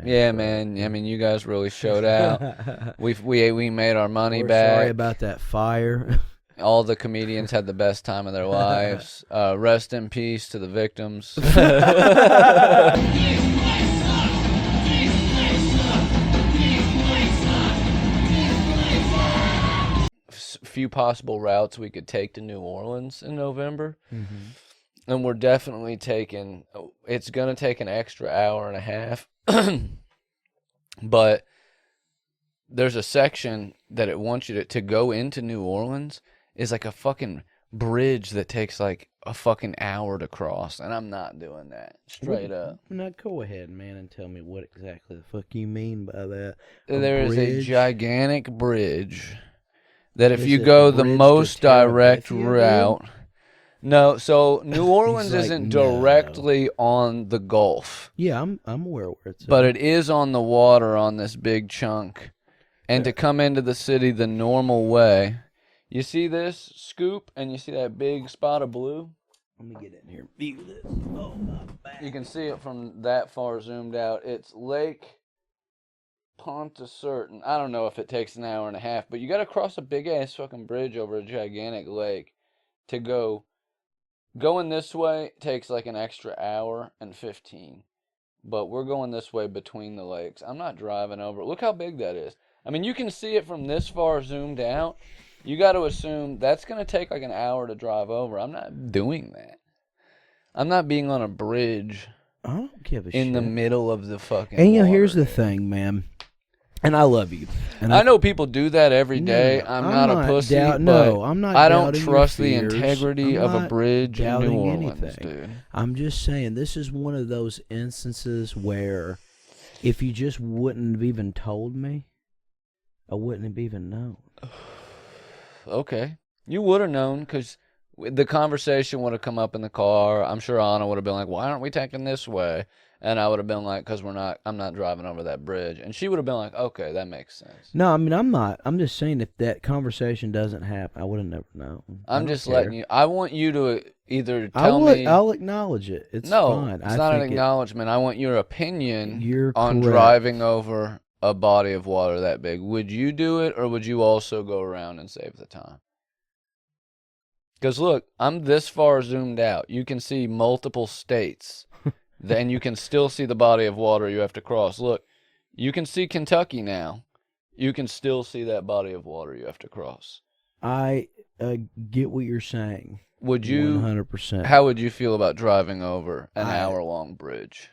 Yeah, man. I mean, you guys really showed out. We made our money We're back. sorry about that fire. All the comedians had the best time of their lives. Rest in peace to the victims. Few possible routes we could take to New Orleans in November. Mm-hmm. And we're definitely taking, it's going to take an extra hour and a half. But there's a section that it wants you to go into New Orleans is like a fucking bridge that takes like a fucking hour to cross. And I'm not doing that. Straight up. Now go ahead, man, and tell me what exactly the fuck you mean by that. There is a gigantic bridge that if Is you it go the the bridge most to direct Terabithia, route. No, so New Orleans like, isn't no. directly on the Gulf. Yeah, I'm aware where it's at. But it is on the water on this big chunk. And to come into the city the normal way, you see this scoop and you see that big spot of blue? Let me get in here. View this. Oh, my back. You can see it from that far zoomed out. It's Lake Pontchartrain. I don't know if it takes an hour and a half, but you got to cross a big-ass fucking bridge over a gigantic lake to go. Going this way takes like an extra hour and 15. But we're going this way between the lakes. I'm not driving over. Look how big that is. I mean, you can see it from this far zoomed out. You got to assume that's going to take like an hour to drive over. I'm not doing that. I'm not being on a bridge I don't give a shit. in the middle of the fucking And water, here's the dude. thing, man. And I love you. And I know people do that every day. No, I'm not a pussy, but no, I'm not I don't doubting your trust the fears. integrity I'm of a not bridge in New doubting Orleans, anything. dude. I'm just saying this is one of those instances where if you just wouldn't have even told me, I wouldn't have even known. Okay. You would have known because the conversation would have come up in the car. I'm sure Anna would have been like, why aren't we taking this way? And I would have been like, because I'm not driving over that bridge. And she would have been like, okay, that makes sense. No, I mean, I'm not. I'm just saying if that conversation doesn't happen, I would have never known. I'm just letting you. I want you to either tell me. I'll acknowledge it. It's fine. It's not an acknowledgement. I want your opinion You're on correct. driving over a body of water that big. Would you do it, or would you also go around and save the time? Because look, I'm this far zoomed out. You can see multiple states. Then you can still see the body of water you have to cross. Look, you can see Kentucky now. You can still see that body of water you have to cross. I get what you're saying. Would you? 100%. How would you feel about driving over an hour-long bridge?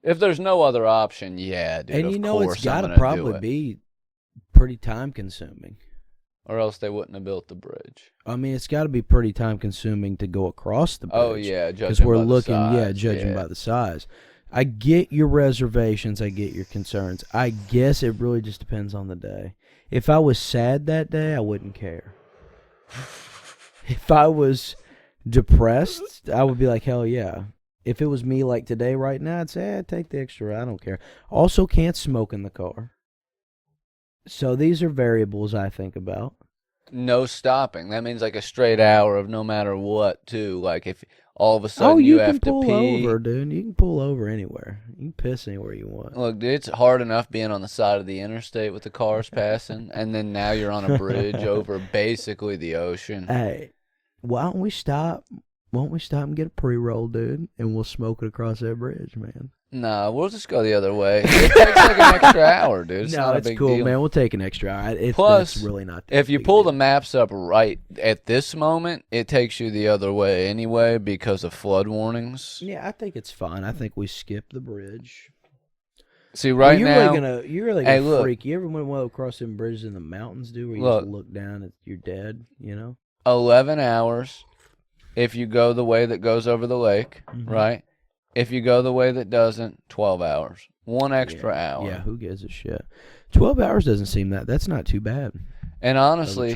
If there's no other option, yeah, dude. And you know it's got to to probably be pretty time consuming. Or else they wouldn't have built the bridge. I mean, it's got to be pretty time consuming to go across the bridge. Oh yeah, because judging we're by the looking, size, judging yeah. by the size. I get your reservations. I get your concerns. I guess it really just depends on the day. If I was sad that day, I wouldn't care. If I was depressed, I would be like, hell yeah. If it was me like today, right now, I'd say, take the extra. I don't care. Also, can't smoke in the car. So these are variables I think about. No stopping. That means like a straight hour of no matter what, too. Like if all of a sudden you have to pee. You can pull over, dude. You can pull over anywhere. You can piss anywhere you want. Look, dude, it's hard enough being on the side of the interstate with the cars passing, and then now you're on a bridge over basically the ocean. Hey, why don't we stop? Won't we stop and get a pre-roll, dude, and we'll smoke it across that bridge, man? Nah, we'll just go the other way. It takes like an extra hour, dude. It's not a big cool, deal. Man. We'll take an extra hour. Plus, that's really not that if you big pull deal. the maps up right at this moment, it takes you the other way anyway because of flood warnings. Yeah, I think it's fine. I think we skip the bridge. See, right now, you're really gonna freak. You ever went across them bridges in the mountains, dude, where you just look down and you're dead, you know? 11 hours if you go the way that goes over the lake, right? If you go the way that doesn't, 12 hours. One extra hour. Yeah, who gives a shit? 12 hours doesn't seem that's not too bad. And honestly,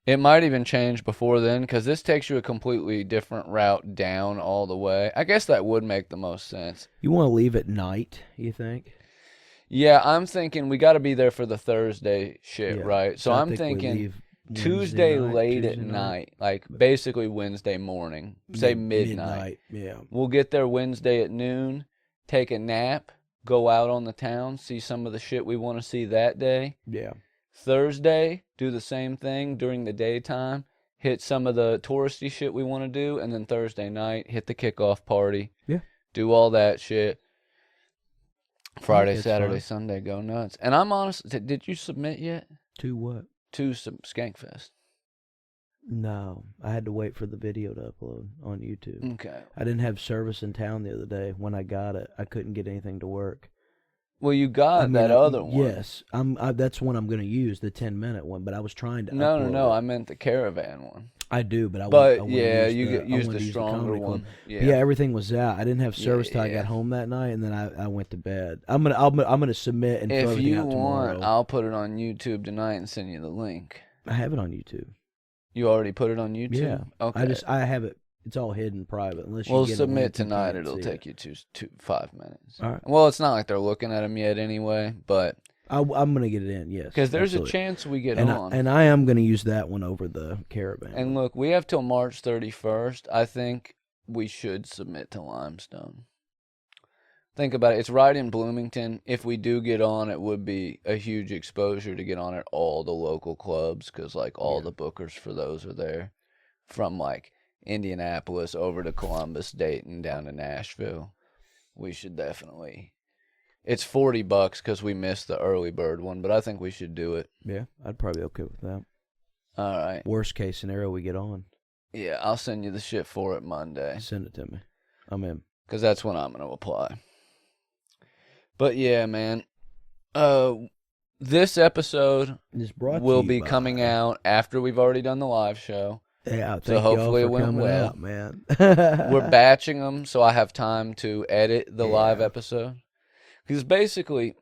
it might even change before then because this takes you a completely different route down all the way. I guess that would make the most sense. You want to leave at night, you think? Yeah, I'm thinking we got to be there for the Thursday shit, right? So I'm thinking Tuesday late Tuesday at night. night, like basically Wednesday morning, say midnight. Yeah. We'll get there Wednesday at noon, take a nap, go out on the town, see some of the shit we want to see that day. Yeah. Thursday, do the same thing during the daytime, hit some of the touristy shit we want to do, and then Thursday night, hit the kickoff party. Yeah. Do all that shit. Friday, it's Saturday, fun. Sunday, go nuts. And I'm honest, did you submit yet? To what? To some Skankfest. No, I had to wait for the video to upload on YouTube. Okay. I didn't have service in town the other day. When I got it, I couldn't get anything to work. Well, you got that other one. Yes, that's one I'm going to use, the 10-minute one. But I was trying to. No. It. I meant the caravan one. I do, but I But yeah, use the stronger one. Yeah, everything was out. I didn't have service till I Yeah. got home that night, and then I went to bed. I'm gonna submit and throw If everything you out want, tomorrow. I'll put it on YouTube tonight and send you the link. I have it on YouTube. You already put it on YouTube? Yeah. Okay. I have it. It's all hidden private. Unless you We'll get a submit link, you tonight. can't It'll see take it. you 5 minutes. All right. Well, it's not like they're looking at them yet anyway, but I'm gonna get it in. Yes. because there's absolutely. a chance we get and on. I am gonna use that one over the caravan. And look, we have till March 31st. I think we should submit to Limestone. Think about it. It's right in Bloomington. If we do get on, it would be a huge exposure to get on at all the local clubs because, like, all the bookers for those are there. From, like, Indianapolis over to Columbus, Dayton, down to Nashville. We should definitely. It's $40 because we missed the early bird one, but I think we should do it. Yeah, I'd probably be okay with that. All right. Worst case scenario, we get on. Yeah, I'll send you the shit for it Monday. Send it to me. I'm in. Because that's when I'm going to apply. But yeah, man. This episode will be coming out after we've already done the live show. Yeah, so hopefully it went well, out, man. We're batching them so I have time to edit the live episode. Because basically,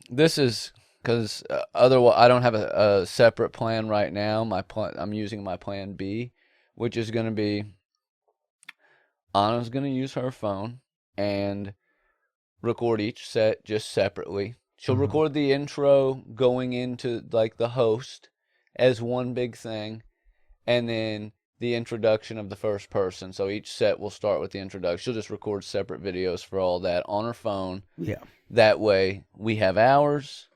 this is because otherwise I don't have a separate plan right now. I'm using my plan B, which is going to be Anna's going to use her phone and record each set just separately. She'll record the intro going into like the host as one big thing, and then the introduction of the first person. So each set will start with the introduction. She'll just record separate videos for all that on her phone. Yeah. That way we have ours.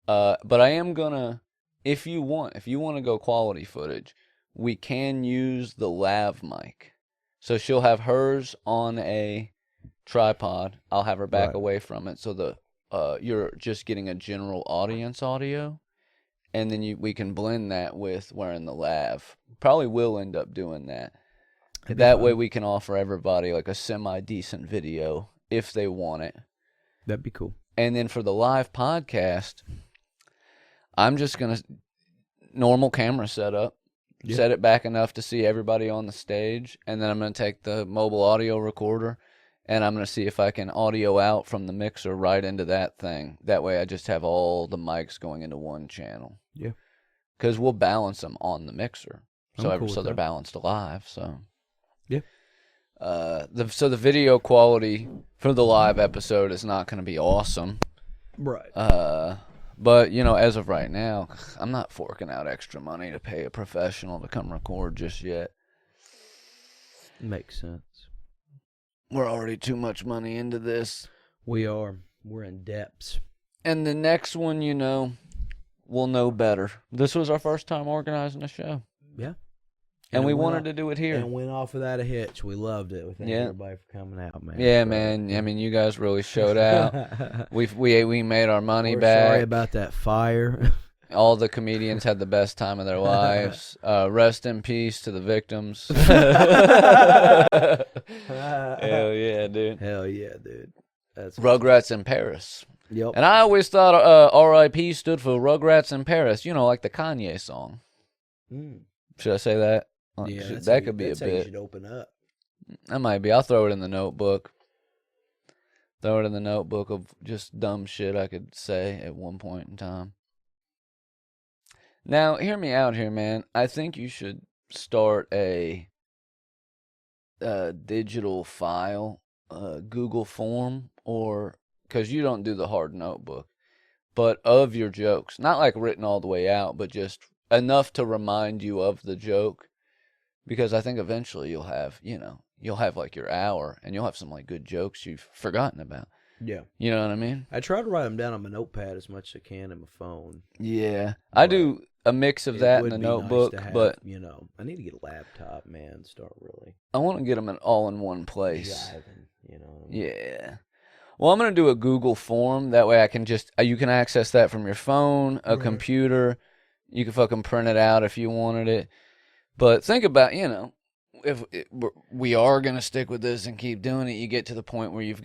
But I am gonna, if you want to go quality footage, we can use the lav mic. So she'll have hers on a tripod. I'll have her back away from it, so you're just getting a general audience audio, and then we can blend that with wearing the lav. Probably will end up doing that. That way we can offer everybody like a semi-decent video if they want it. That'd be cool. And then for the live podcast, I'm just going to normal camera setup, set it back enough to see everybody on the stage, and then I'm going to take the mobile audio recorder, and I'm going to see if I can audio out from the mixer right into that thing. That way I just have all the mics going into one channel. Yeah. Because we'll balance them on the mixer. So they're balanced live. So yeah. So the video quality for the live episode is not going to be awesome. Right. But, as of right now, I'm not forking out extra money to pay a professional to come record just yet. Makes sense. We're already too much money into this. We are. We're in depths. And the next one, we'll know better. This was our first time organizing a show. Yeah. And we wanted to do it here. And went off without a hitch. We loved it. We thank everybody for coming out, man. Yeah, man. I mean, you guys really showed out. we made our money We're back. Sorry about that fire. All the comedians had the best time of their lives. Rest in peace to the victims. Hell yeah, dude. Hell yeah, dude. That's Rugrats in Paris. Yep. And I always thought R.I.P. stood for Rugrats in Paris. Like the Kanye song. Should I say that? Yeah, that could be a bit. You should open up. That might be. I'll throw it in the notebook. Throw it in the notebook of just dumb shit I could say at one point in time. Now, hear me out here, man. I think you should start a digital file, Google form, or because you don't do the hard notebook, but of your jokes. Not like written all the way out, but just enough to remind you of the joke, because I think eventually you'll have like your hour, and you'll have some like good jokes you've forgotten about. Yeah. You know what I mean? I try to write them down on my notepad as much as I can in my phone. Yeah. I do a mix of that in the notebook, nice to have, but I need to get a laptop, man. Start really I want to get them all in one place. jiving, Yeah. Well, I'm going to do a Google form. That way I can you can access that from your phone, a computer. You can fucking print it out if you wanted it. But think about, if we are going to stick with this and keep doing it, you get to the point where you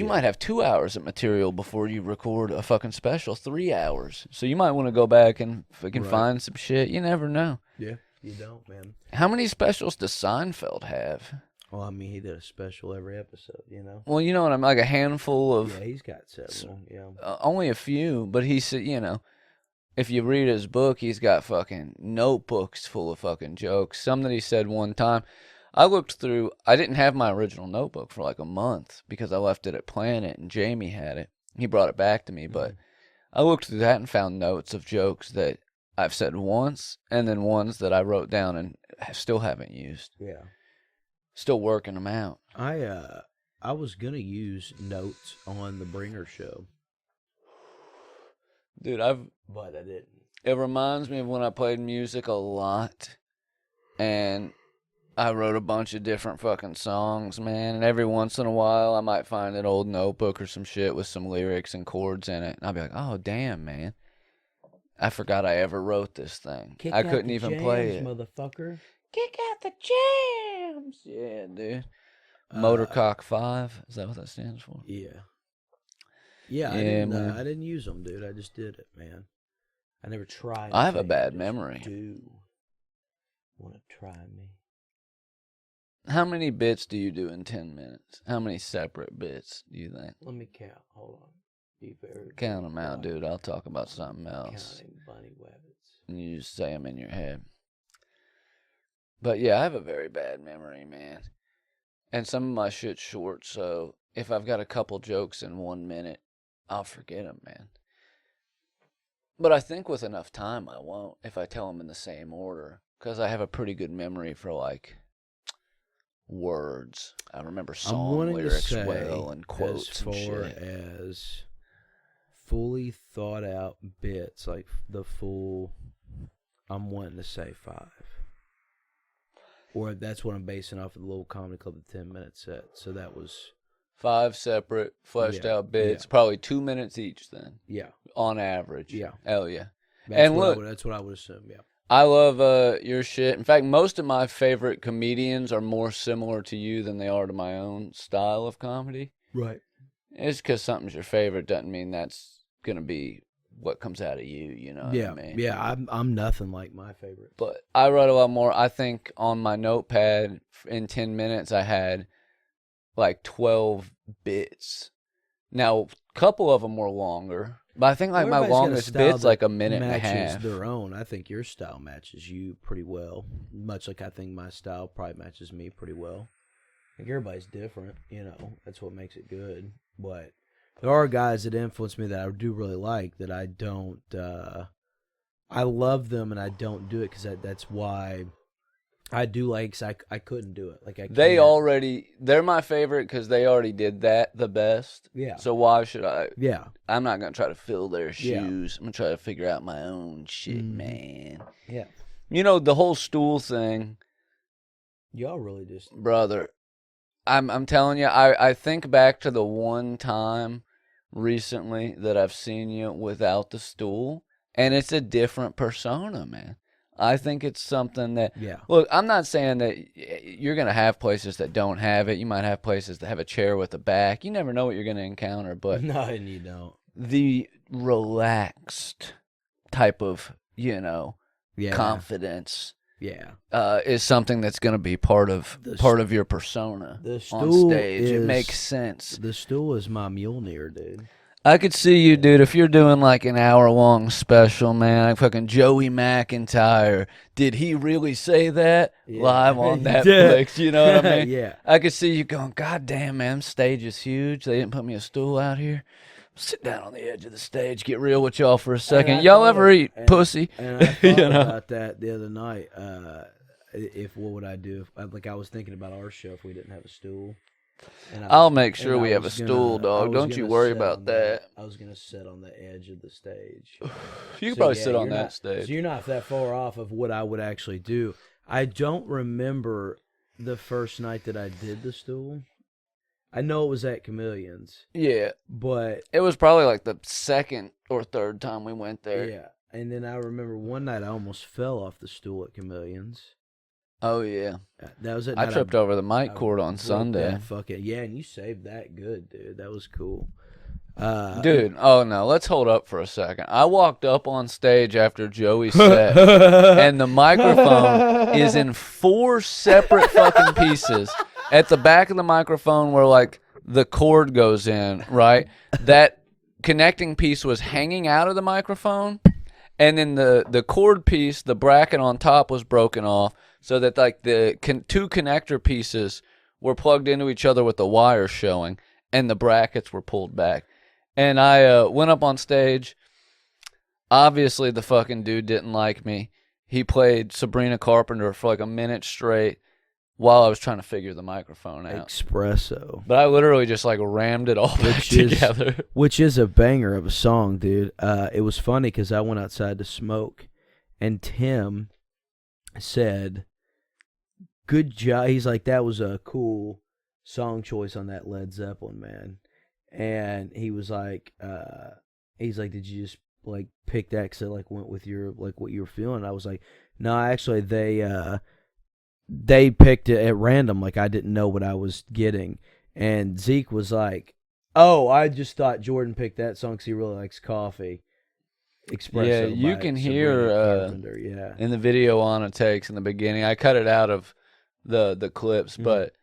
might have 2 hours of material before you record a fucking special, 3 hours. So you might want to go back and fucking find some shit. You never know. Yeah, you don't, man. How many specials does Seinfeld have? Well, I mean, he did a special every episode, Well, you know what I mean? Like a handful of... Yeah, he's got several, only a few, but he said, if you read his book, he's got fucking notebooks full of fucking jokes. Some that he said one time. I looked through, I didn't have my original notebook for like a month because I left it at Planet and Jamie had it. He brought it back to me, but I looked through that and found notes of jokes that I've said once, and then ones that I wrote down and still haven't used. Yeah. Still working them out. I was going to use notes on the Bringer show. Dude, but I didn't. It reminds me of when I played music a lot, and I wrote a bunch of different fucking songs, man, and every once in a while I might find an old notebook or some shit with some lyrics and chords in it, and I'll be like, oh, damn, man. I forgot I ever wrote this thing. I couldn't even play it. Motherfucker. Kick out the jams! Yeah, dude. Motorcock 5, is that what that stands for? Yeah. Yeah, I didn't use them, dude. I just did it, man. I never tried. I have a bad memory. Do want to try me? How many bits do you do in 10 minutes? How many separate bits do you think? Let me count. Hold on. Be very count them out, dude. I'll talk about something else. Counting bunny rabbits. And you just say them in your head. But yeah, I have a very bad memory, man. And some of my shit's short, so if I've got a couple jokes in 1 minute, I'll forget them, man. But I think with enough time, I won't if I tell them in the same order. Because I have a pretty good memory for, like, words. I remember song lyrics well and quotes and shit. As far as fully thought out bits, like the full, I'm wanting to say 5. Or that's what I'm basing off of the Little Comedy Club, the 10-minute set. So that was 5 separate, fleshed out bits, probably 2 minutes each then. Yeah. On average. Yeah. Hell yeah. That's what I would assume, yeah. I love your shit. In fact, most of my favorite comedians are more similar to you than they are to my own style of comedy. Right. It's because something's your favorite doesn't mean that's going to be what comes out of you, you know what I mean? Yeah, I'm nothing like my favorite. But I write a lot more. I think on my notepad in 10 minutes I had like 12 bits. Now, a couple of them were longer. But I think like my longest bit's like a minute and a half. Matches their own. I think your style matches you pretty well. Much like I think my style probably matches me pretty well. Like everybody's different, That's what makes it good. But there are guys that influence me that I do really like that I don't. I love them and I don't do it because that's why I do like. Cause I couldn't do it. Like they're my favorite because they already did that the best. Yeah. So why should I? Yeah. I'm not gonna try to fill their shoes. I'm gonna try to figure out my own shit, man. Yeah. The whole stool thing. Y'all really just brother. I'm telling you, I think back to the one time recently that I've seen you without the stool, and it's a different persona, man. I think it's something that, look, I'm not saying that you're going to have places that don't have it. You might have places that have a chair with a back. You never know what you're going to encounter, but no, you don't. The relaxed type of, confidence. Yeah, is something that's going to be part of your persona on stage. It makes sense. The stool is my Mjolnir, dude. I could see you, dude, if you're doing like an hour-long special, man, like fucking Joey McIntyre. Did he really say that live on Netflix? You know what I mean? Yeah. I could see you going, God damn, man, stage is huge. They didn't put me a stool out here. Sit down on the edge of the stage, get real with y'all for a And second. I Y'all thought ever eat and- pussy? And I thought You know? about that the other night. If what would I do? If, I was thinking about our show if we didn't have a stool. And I'll make sure we have a stool, dog. Don't you worry about that. I was gonna sit on the edge of the stage. You can So, probably yeah, sit on you're that not- stage. So you're not that far off of what I would actually do. I don't remember the first night that I did the stool. I know it was at Chameleons, Yeah, but it was probably like the second or third time we went there. yeah. And then I remember one night I almost fell off the stool at Chameleons. Oh yeah, That was it. I tripped over the mic cord on broke Sunday. that fucking and you saved that good, dude. That was cool. Dude, oh no, let's hold up for a second. I walked up on stage after Joey's set, and the microphone is in 4 separate fucking pieces. At the back of the microphone where, like, the cord goes in, right? That connecting piece was hanging out of the microphone, and then the cord piece, the bracket on top was broken off, so that, like, the 2 connector pieces were plugged into each other with the wires showing, and the brackets were pulled back. And I went up on stage. Obviously, the fucking dude didn't like me. He played Sabrina Carpenter for like a minute straight while I was trying to figure the microphone out. Espresso. But I literally just like rammed it all back together. Which is a banger of a song, dude. It was funny because I went outside to smoke, and Tim said, "Good job." He's like, "That was a cool song choice on that Led Zeppelin, man." And he was like, "Did you just like pick that because it like went with your like what you were feeling?" And I was like, "No, actually, they picked it at random. Like I didn't know what I was getting." And Zeke was like, "Oh, I just thought Jordan picked that song because he really likes coffee." Espresso. Yeah, you by can Sabrina hear Carpenter, yeah. in the video Anna takes in the beginning. I cut it out of the clips, but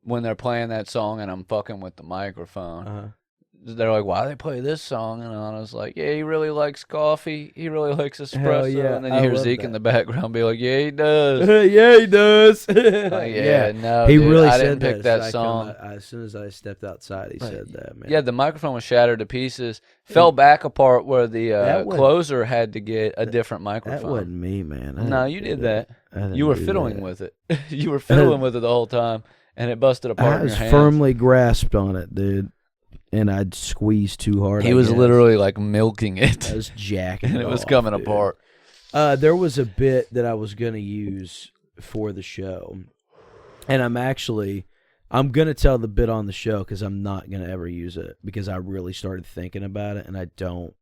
when they're playing that song and I'm fucking with the microphone, they're like, "Why they play this song?" And I was like, "Yeah, he really likes coffee. He really likes espresso." Hell yeah, And then you I hear love Zeke that. in the background be like, "Yeah, he does." Yeah, he does. Yeah, no, he dude, really I said didn't pick that So song. as soon as I stepped outside, he said that, man. Yeah, the microphone was shattered to pieces. Fell back apart where the wasn't- closer had to get a different that microphone. wasn't me, man. No, you did that. You were fiddling with with it. You were fiddling with it the whole time, and it busted apart I in was your hands. firmly grasped on it, dude, and I'd squeezed too hard. He I was guess. literally like milking it, I was jacking, and it was off, coming dude. apart. There was a bit that I was gonna use for the show, and I'm gonna tell the bit on the show because I'm not gonna ever use it because I really started thinking about it, and I don't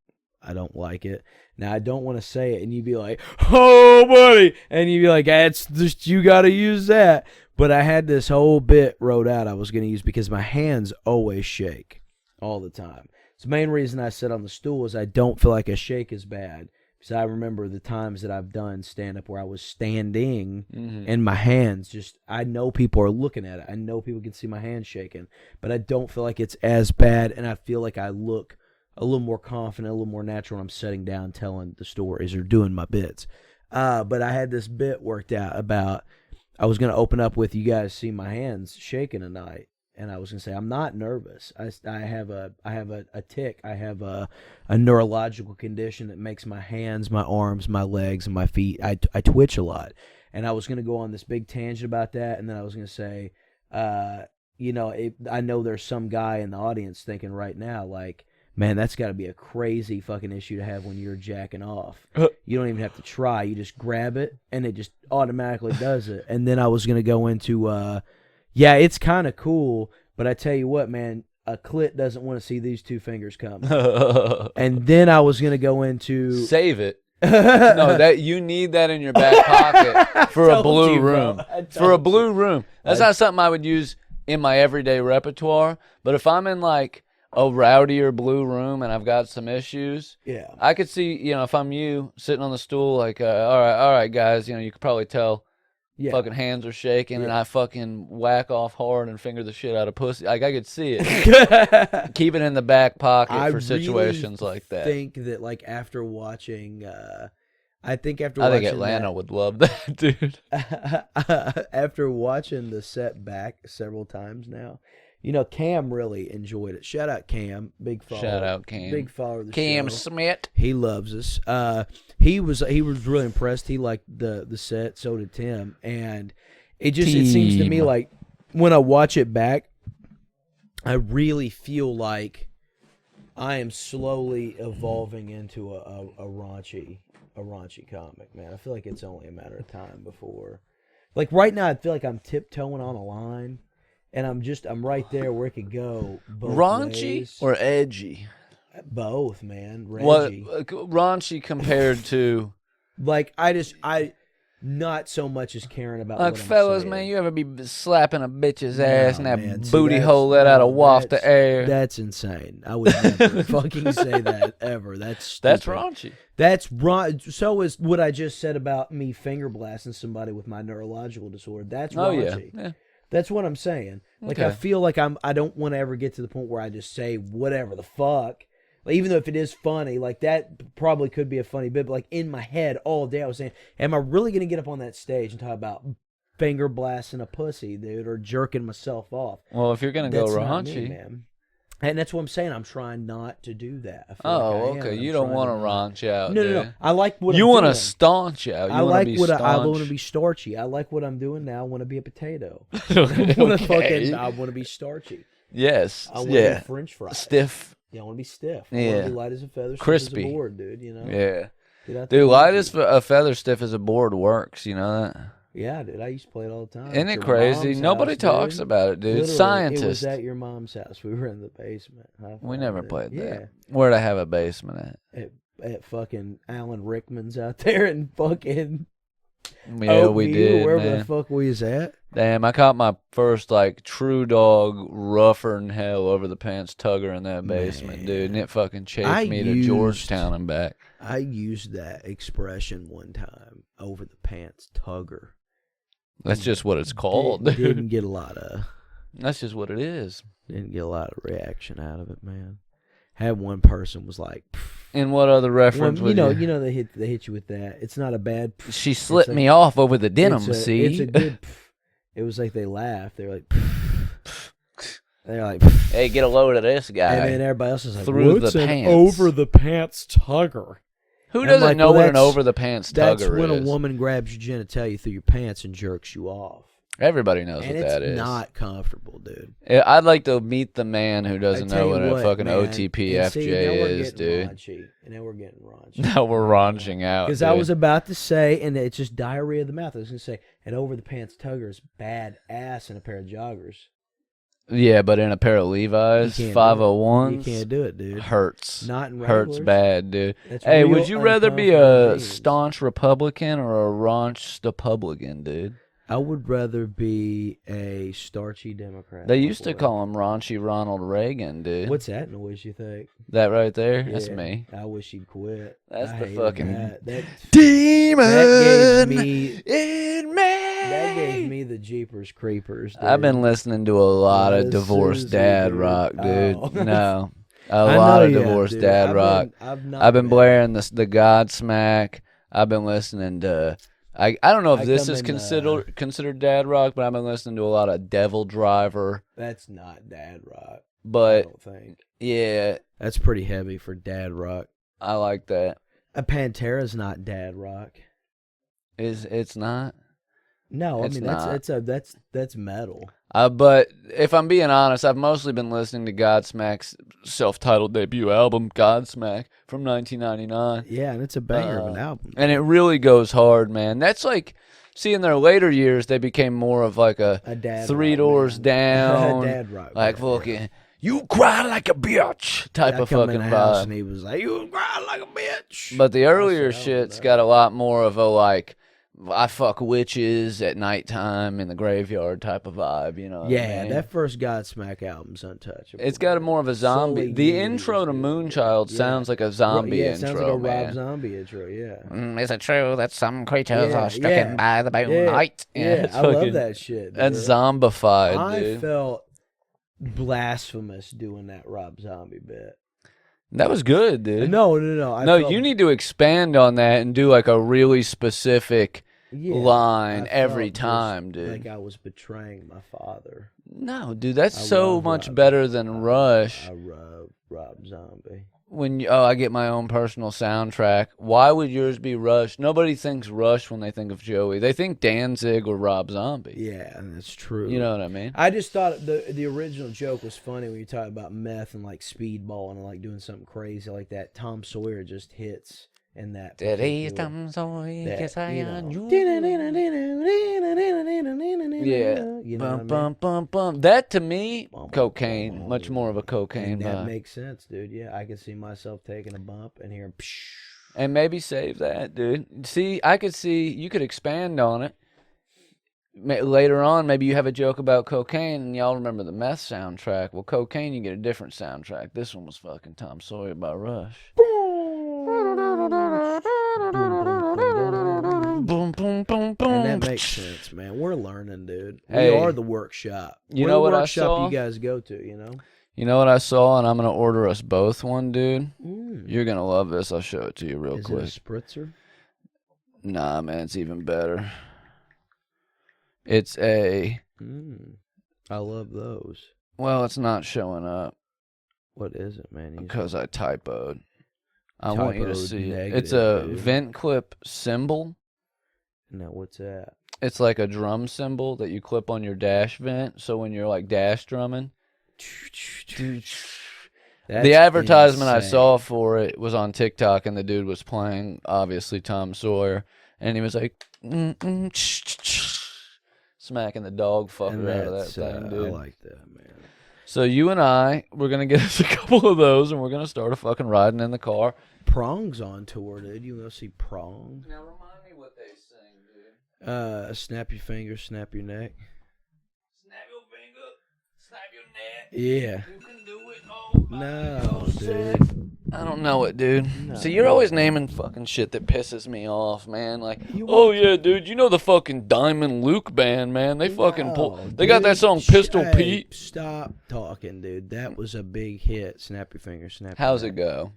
like it. Now I don't want to say it, and you'd be like, "Oh, buddy," and you'd be like, "That's just you got to use that." But I had this whole bit wrote out I was gonna use because my hands always shake all the time. It's the main reason I sit on the stool is I don't feel like a shake is bad. Because I remember the times that I've done stand-up where I was standing and my hands just, I know people are looking at it. I know people can see my hands shaking. But I don't feel like it's as bad, and I feel like I look a little more confident, a little more natural when I'm sitting down telling the stories or doing my bits. But I had this bit worked out about, I was going to open up with, "You guys see my hands shaking tonight." And I was going to say, I'm not nervous. I have a tick. I have a neurological condition that makes my hands, my arms, my legs, and my feet, I twitch a lot. And I was going to go on this big tangent about that. And then I was going to say, I know there's some guy in the audience thinking right now, like, man, that's got to be a crazy fucking issue to have when you're jacking off. You don't even have to try. You just grab it, and it just automatically does it. And then I was going to go into, yeah, it's kind of cool, but I tell you what, man, a clit doesn't want to see these 2 fingers come. And then I was going to go into... Save it. No, that you need that in your back pocket for a blue room. For a blue room. That's not something I would use in my everyday repertoire, but if I'm in like a rowdier blue room and I've got some issues, yeah, I could see, if I'm you sitting on the stool, like, all right, guys, you could probably tell fucking hands are shaking, and I fucking whack off hard and finger the shit out of pussy. Like, I could see it. Keep it in the back pocket for situations like that. I think that, like, after watching, I think Atlanta would love that, dude. After watching the set back several times now, Cam really enjoyed it. Shout out Cam, big follower. Shout out Cam. Big follower of the Cam show. Smith. He loves us. He was really impressed. He liked the set. So did Tim. And it seems to me like when I watch it back, I really feel like I am slowly evolving into a raunchy comic, man. I feel like it's only a matter of time before. Like right now, I feel like I'm tiptoeing on a line, and I'm right there where it could go. Both Raunchy ways. or edgy? Both, man. What Reggie. raunchy compared to? Like not so much as caring about Like, what I'm fellas, saying. man, you ever be slapping a bitch's No, ass and that man. See, booty that's- hole let out a no, waft of that's- air? That's insane. I would never fucking say that ever. That's stupid. That's raunchy. That's wrong. So is what I just said about me finger blasting somebody with my neurological disorder. That's Oh yeah. raunchy. Yeah. That's what I'm saying. Like I Okay. feel like I don't want to ever get to the point where I just say whatever the fuck. Like, even though if it is funny, like that probably could be a funny bit, but like in my head all day I was saying, am I really gonna get up on that stage and talk about finger blasting a pussy, dude, or jerking myself off? Well, if you're gonna go That's not me, raunchy, man. And that's what I'm saying. I'm trying not to do that. I feel oh, like I am, okay. and You I'm don't trying want to to not. raunch out. No, dude. no, no. I like what You I'm want to doing. staunch out. You I want like to be what staunch. I want to be starchy. I like what I'm doing now. I want to be a potato. Okay. I want to be starchy. Yes. I want to Yeah. be French fries. Stiff. Yeah, I want to be stiff. I Yeah. want to be light as a feather, stiff Crispy. as a board, dude. You know. Yeah. Get out there Dude, and light do as it. a feather, stiff as a board works. You know that? Yeah, dude. I used to play it all the time. Isn't At it your crazy? mom's Nobody house, talks dude. about it, dude. Literally, Scientists. It was at your mom's house. We were in the basement. We never played yeah. that. Where'd I have a basement at? At fucking Alan Rickman's out there in fucking Yeah, we Oakview, did, wherever man. the fuck we was at. Damn, I caught my first like true dog rougher than hell over the pants tugger in that basement, Man. dude, and it fucking chased I me to used- Georgetown and back. I used that expression one time, over the pants tugger. That's just what it's called, Didn't dude. get a lot of That's just what it is. didn't get a lot of reaction out of it, man. Had one person was like, And what other reference well, would you know they hit you with that. It's not a bad. She slipped like- me off over the denim, it's a, see? It's a good. It was like they laughed. They're like, they're like, Hey, get a load of this guy. and then everybody else is like, Through what's the an pants." over the pants tugger? Who I'm doesn't like, know well, what an that's- over the pants That's tugger when is? a woman grabs your genitalia through your pants and jerks you off. Everybody knows And what it's that is. not comfortable, dude. I'd like to meet the man who doesn't I tell know what you a fucking man, OTP and see, now we're is, getting dude. Raunchy, and now we're getting raunchy. Now we're raunching out. Because I dude. was about to say, and it's just diarrhea of the mouth. I was going to say, an over the pants tugger is bad ass in a pair of joggers. Yeah, but in a pair of Levi's, You can't do it. 501s, You can't do it, dude. hurts. Not in Hurts regulars. bad, dude. That's Hey, real would you rather be uncomfortable a jeans. staunch Republican or a raunch Republican, dude? I would rather be a starchy Democrat. They used to before. call him raunchy Ronald Reagan, dude. What's that noise, you think? that right there? That's Yeah, me. I wish he'd quit. That's I the hated fucking that. demon That gave me in me. that gave me the Jeepers Creepers. Dude. I've been listening to a lot of Yes, divorced Susie, dad dude. rock, dude. Oh. No, a I lot know of you have, divorced dude. dad rock. I've been blaring the Godsmack. I've been listening to. I don't know if I this come is in, considered dad rock, but I've been listening to a lot of Devil Driver. That's not dad rock. I But don't think yeah, that's pretty heavy for dad rock. I like that. A Pantera's not dad rock. It's not. No, I It's mean not. that's metal. But if I'm being honest, I've mostly been listening to Godsmack's self-titled debut album, Godsmack, from 1999. Yeah, and it's a banger of an album. And it really goes hard, man. That's like, see, in their later years, they became more of like a dad Three rock Doors band. Down, A dad rock like band, fucking, yeah. you cry like a bitch type I of come fucking in the house vibe. and he was like, "You cry like a bitch." But the earlier That's shit's that. got a lot more of a like, I fuck witches at nighttime in the graveyard type of vibe, you know what I Yeah, mean? that first Godsmack album's untouchable. It's got a more of a zombie. Solely The you intro is to good. Moonchild Yeah. sounds like a zombie yeah, it intro, sounds like a man. Rob Zombie intro. Yeah, Is it true that some creatures Yeah, are stricken yeah. by the moonlight? yeah, I love that shit. That's dude. zombified, I dude. felt blasphemous doing that Rob Zombie bit. That was good, dude. No. No, you need to expand on that and do like a really specific line I every felt just time, dude. Like I was betraying my father. No, dude, that's I so love much Rob better than Rush. I love Rob Zombie. I get my own personal soundtrack. Why would yours be Rush? Nobody thinks Rush when they think of Joey. They think Danzig or Rob Zombie. Yeah, that's true. You know what I mean? I just thought the original joke was funny when you talk about meth and like speedball and like doing something crazy like that. Tom Sawyer just hits in that. Yeah. You know Bum, what I mean? bum, bum, bum. That to me, cocaine. Much more of a cocaine And that vibe. makes sense, dude. Yeah, I can see myself taking a bump and hearing. Psh. And maybe save that, dude. See, I could see you could expand on it. Later on, maybe you have a joke about cocaine and y'all remember the meth soundtrack. Well, cocaine, you get a different soundtrack. This one was fucking Tom Sawyer by Rush. Boom, boom, boom, boom. And that makes sense, man. We're learning, dude. Hey, we are the workshop. You We're know the what I workshop saw? you guys go to, you know? You know what I saw, and I'm going to order us both one, dude? Mm. You're going to love this. I'll show it to you real quick. Is it a spritzer? Nah, man, it's even better. It's a... I love those. Well, it's not showing up What is it, man? because I typoed. I want you to Typoed see it. negative, It's a dude. vent clip cymbal. Now, what's that? It's like a drum cymbal that you clip on your dash vent. So when you're like dash drumming, dude, That's the advertisement I insane. saw for it was on TikTok, and the dude was playing obviously Tom Sawyer, and he was like smacking the dog fucker And out of that that's, thing, dude. I like that, man. So you and we're gonna get us a couple of those, and we're gonna start a fucking riding in the car. Prong's on tour, dude. You want to see Prong? Now remind me what they sing, dude. Snap your fingers, snap your neck. Snap your finger, snap your neck. Yeah. You can do it. Oh, No, dude. I don't know it, dude. No. See, you're always naming fucking shit that pisses me off, man. Like, You oh want- yeah, dude, you know the fucking Diamond Luke band, man. They fucking pull. No, They got that dude. song Pistol Hey, Pete. Stop talking, dude. That was a big hit. Snap your fingers, snap your How's neck. it go?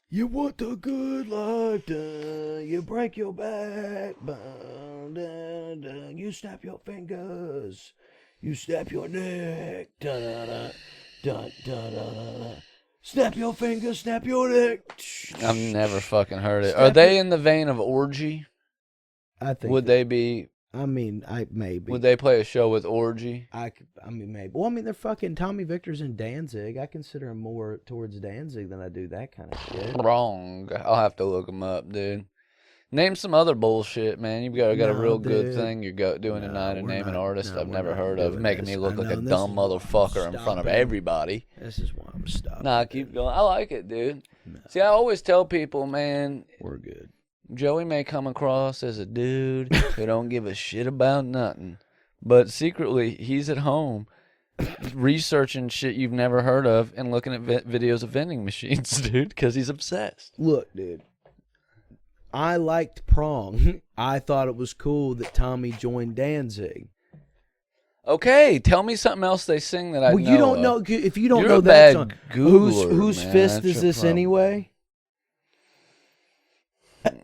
You want the good life, dun, you break your backbone, dun, dun, you snap your fingers, you snap your neck, dun, dun, dun, dun, dun, dun, dun. Snap your fingers, snap your neck. I've never fucking heard it. Snap Are they it. in the vein of Orgy? I think. Would they be? I mean, maybe. Would they play a show with Orgy? I mean, maybe. Well, I mean, they're fucking Tommy Victor's in Danzig. I consider him more towards Danzig than I do that kind of shit. Wrong. I'll have to look them up, dude. Name some other bullshit, man. You've got a No, real good dude. thing you're doing No, tonight and we're naming not- artists no, I've we're never not heard of, doing making this. me look I like a know, this dumb is why I'm motherfucker in front of stopping. everybody. This is why I'm stopping. Nah, keep dude. going. I like it, dude. No, See, I always tell people, man, we're good. Joey may come across as a dude who don't give a shit about nothing, but secretly he's at home researching shit you've never heard of and looking at videos of vending machines, dude, because he's obsessed. Look, dude. I liked Prong. I thought it was cool that Tommy joined Danzig. Okay, tell me something else they sing that I know. Well, you don't of. know if you don't You're know a that bad song. Googler, Whose man. fist That's is your this problem. anyway?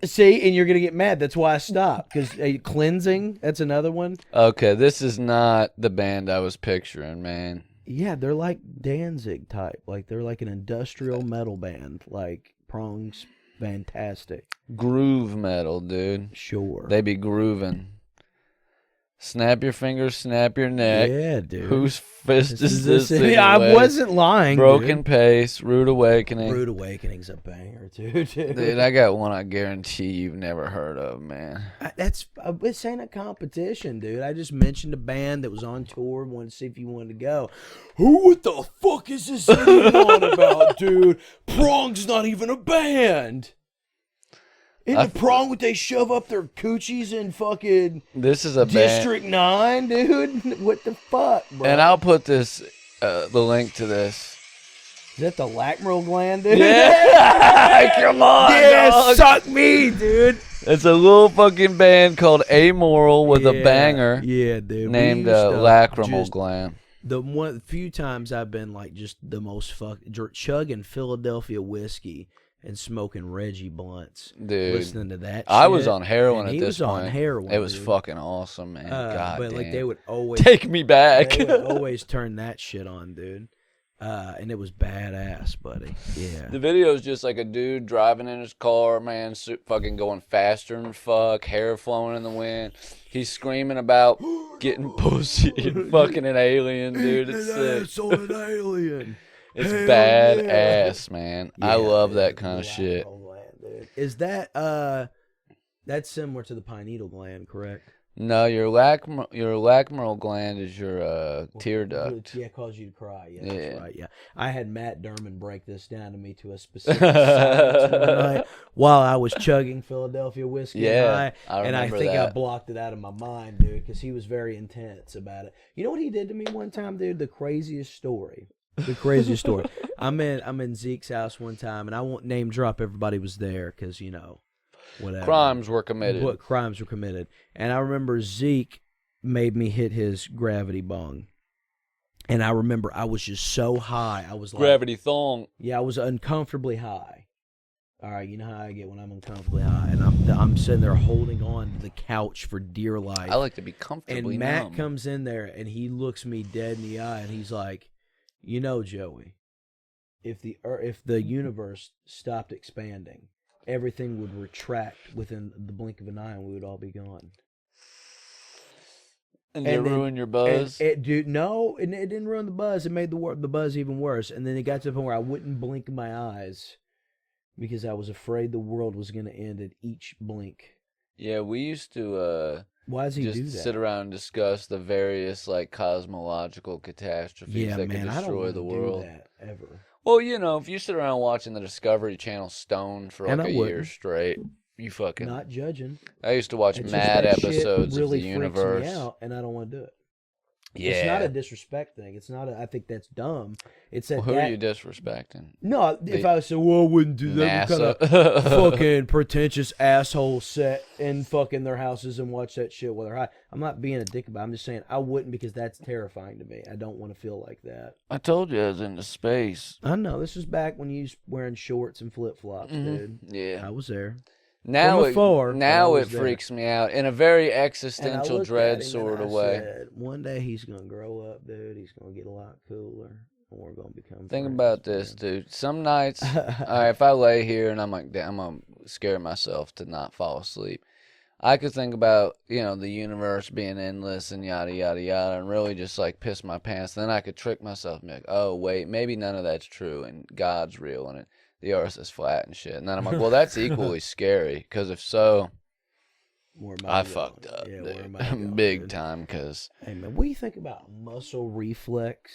See, and you're gonna get mad. That's why I stopped. Because cleansing. That's another one. Okay, this is not the band I was picturing, man. Yeah, they're like Danzig type. Like they're like an industrial metal band. Like Prong's fantastic. Groove metal, dude. Sure. They be grooving. Snap your fingers, snap your neck. Yeah, dude. Whose fist is this anyway? I anyway? wasn't lying. Broken dude. Pace, Rude Awakening. Rude Awakening's a banger, dude. Dude, I got one I guarantee you've never heard of, man. This ain't a competition, dude. I just mentioned a band that was on tour. Wanted to see if you wanted to go. What the fuck is this idiot on about, dude? Prong's not even a band. In the Prong, would they shove up their coochies in fucking This is a band. District 9, dude? What the fuck, bro? And I'll put this, the link to this. Is that the lacrimal gland, dude? Yeah! Come on, Yeah, dog. suck me, dude. It's a little fucking band called Amoral with a banger Yeah, dude. named We used to Lacrimal just- Gland. The few times I've been like just the most chugging Philadelphia whiskey and smoking Reggie blunts, dude. listening to that. I shit. was on heroin And at he this was point. on heroin. It was dude. fucking awesome, man. God but damn. like they would always take me back. They would always turn that shit on, dude. And it was badass, buddy. Yeah. The video is just like a dude driving in his car, man, fucking going faster than fuck, hair flowing in the wind. He's screaming about getting pussy and fucking an alien, dude. It's sick. It's on an alien. It's Hell badass, man. Yeah, I love dude, that kind of the shit. lateral gland, dude. Is that that's similar to the pineal gland, correct? No, your lacrimal gland is your tear duct. Yeah, cause you to cry. Yeah, Yeah. that's right. Yeah, I had Matt Derman break this down to me to a specific science one night while I was chugging Philadelphia whiskey. Yeah, and I remember think I that. blocked it out of my mind, dude, because he was very intense about it. You know what he did to me one time, dude? The craziest story. The craziest story. I'm in Zeke's house one time, and I won't name drop everybody was there because whatever. Crimes were committed. What crimes were committed. And I remember Zeke made me hit his gravity bong. And I remember I was just so high. I was like, Gravity thong. yeah, I was uncomfortably high. All right, you know how I get when I'm uncomfortably high. And I'm sitting there holding on to the couch for dear life. I like to be comfortably And Matt numb. comes in there, and he looks me dead in the eye, and he's like, Joey, if the universe stopped expanding, everything would retract within the blink of an eye, and we would all be gone. And did it ruin your buzz? No, it didn't ruin the buzz. It made the buzz even worse. And then it got to the point where I wouldn't blink my eyes because I was afraid the world was going to end at each blink. Yeah, we used to Why does he do just that? sit around and discuss the various like cosmological catastrophes that could destroy the world. I don't do that ever. Well, if you sit around watching the Discovery Channel stoned for And like I a year wouldn't. straight, you fucking. Not judging. I used to watch It's just mad that shit episodes really of the freaks universe. me out, and I don't want to do it. Yeah. It's not a disrespect thing. It's not. I think that's dumb. It's that. Who are you disrespecting? No, if I said, well, I wouldn't do that. What kind NASA. of fucking pretentious assholes sit in fucking their houses and watch that shit while they're high. I'm not being a dick about it. I'm just saying I wouldn't because that's terrifying to me. I don't want to feel like that. I told you I was into space. I know. This was back when you was wearing shorts and flip-flops, dude. Yeah. I was there. Now From afar, but I now was it there. freaks me out in a very And I existential looked dread at him sort and of I way. said, one day he's going to grow up, dude. He's going to get a lot cooler. And we're going to become Think friends, about this, man. dude. Some nights, if I lay here and I'm like, damn, I'm scare myself to not fall asleep. I could think about, the universe being endless and yada, yada, yada, and really just like piss my pants. Then I could trick myself and be like, oh, wait, maybe none of that's true and God's real and the earth is flat and shit. And then I'm like, well, that's equally scary because if so, Where am I going? fucked up, Yeah, dude. where am I going, Big dude? time because, Hey, man, what do you think about muscle reflex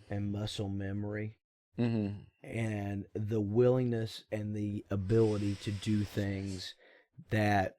and muscle memory and the willingness and the ability to do things that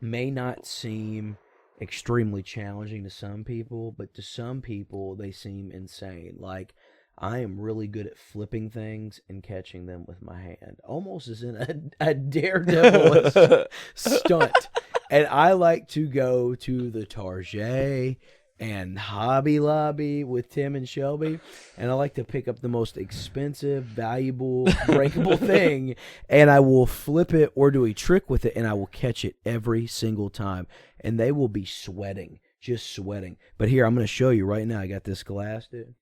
may not seem extremely challenging to some people, but to some people they seem insane. Like, I am really good at flipping things and catching them with my hand, almost as in a daredevil stunt. And I like to go to the Target and Hobby Lobby with Tim and Shelby, and I like to pick up the most expensive, valuable, breakable thing, and I will flip it or do a trick with it, and I will catch it every single time, and they will be sweating, just sweating. But here, I'm going to show you right now. I got this glass, dude.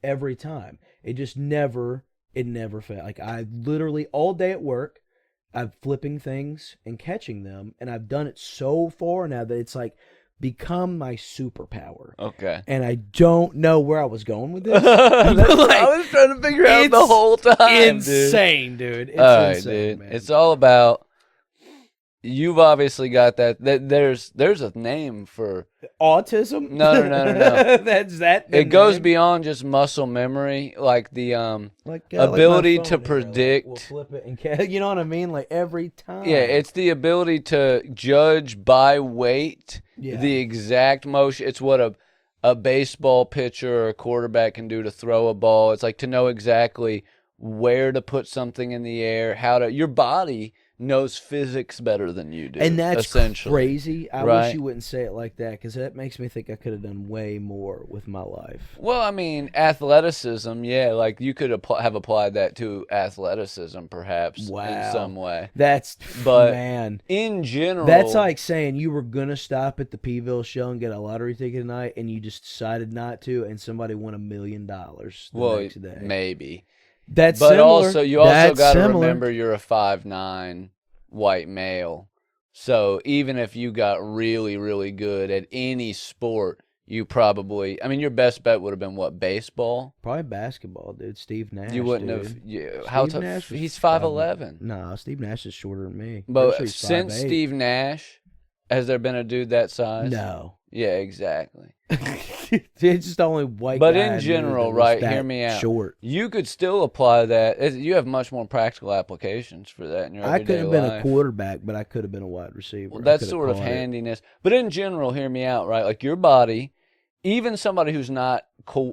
Every time. It never failed. Like, I literally, all day at work, I'm flipping things and catching them, and I've done it so far now that it's like become my superpower. Okay. And I don't know where I was going with this. I was trying to figure out the whole time. Insane, dude. It's all right, insane, dude. man. It's all about. You've obviously got that. There's a name for autism. No. That's that. It goes beyond just muscle memory, like the ability like my to phone predict. We'll flip it and you know what I mean? Like every time. Yeah, it's the ability to judge by weight the exact motion. It's what a baseball pitcher or a quarterback can do to throw a ball. It's like to know exactly where to put something in the air, your body knows physics better than you do. And that's essentially crazy. I right? wish you wouldn't say it like that, because that makes me think I could have done way more with my life. Well, I mean, athleticism, yeah, like you could have applied that to athleticism, perhaps in some way. That's But man. in general, That's like saying you were gonna stop at the Peeville show and get a lottery ticket tonight, and you just decided not to, and somebody won $1 million the next day. maybe. That's But similar. also, you also That's got to similar. remember you're a 5'9" white male. So even if you got really, really good at any sport, you probably, I mean, your best bet would have been what, baseball? Probably basketball, dude. Steve Nash. You wouldn't dude. have. Yeah, Steve how Nash tough? was He's 5'11". No, Steve Nash is shorter than me. But Pretty sure he's since 5'8". Steve Nash, has there been a dude that size? No. Yeah, exactly. It's just the only white But guy I in knew general, that was right, that hear me out. short. You could still apply that. You have much more practical applications for that in your I everyday could have been life. a quarterback, but I could have been a wide receiver. Well, I that's could have sort of caught it. handiness. But in general, hear me out, right? Like your body, even somebody who's not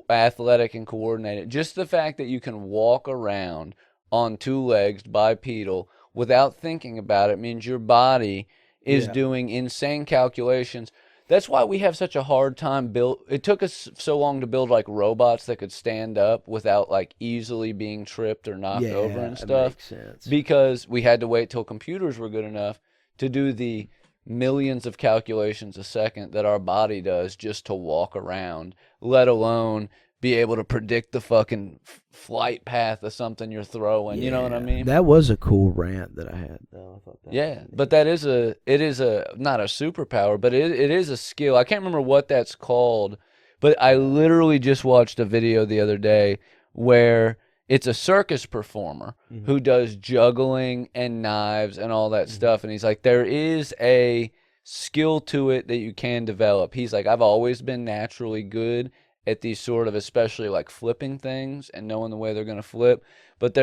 athletic and coordinated, just the fact that you can walk around on two legs bipedal without thinking about it means your body is doing insane calculations. That's why we have such a hard time it took us so long to build like robots that could stand up without like easily being tripped or knocked over and stuff. Makes sense. Because we had to wait till computers were good enough to do the millions of calculations a second that our body does just to walk around, let alone be able to predict the fucking flight path of something you're throwing. You know what I mean? That was a cool rant that I had, though. I thought that Yeah, but it is a not a superpower, but it is a skill. I can't remember what that's called, but I literally just watched a video the other day where it's a circus performer who does juggling and knives and all that stuff, and he's like, there is a skill to it that you can develop. He's like, I've always been naturally good at these sort of, especially like flipping things and knowing the way they're going to flip, but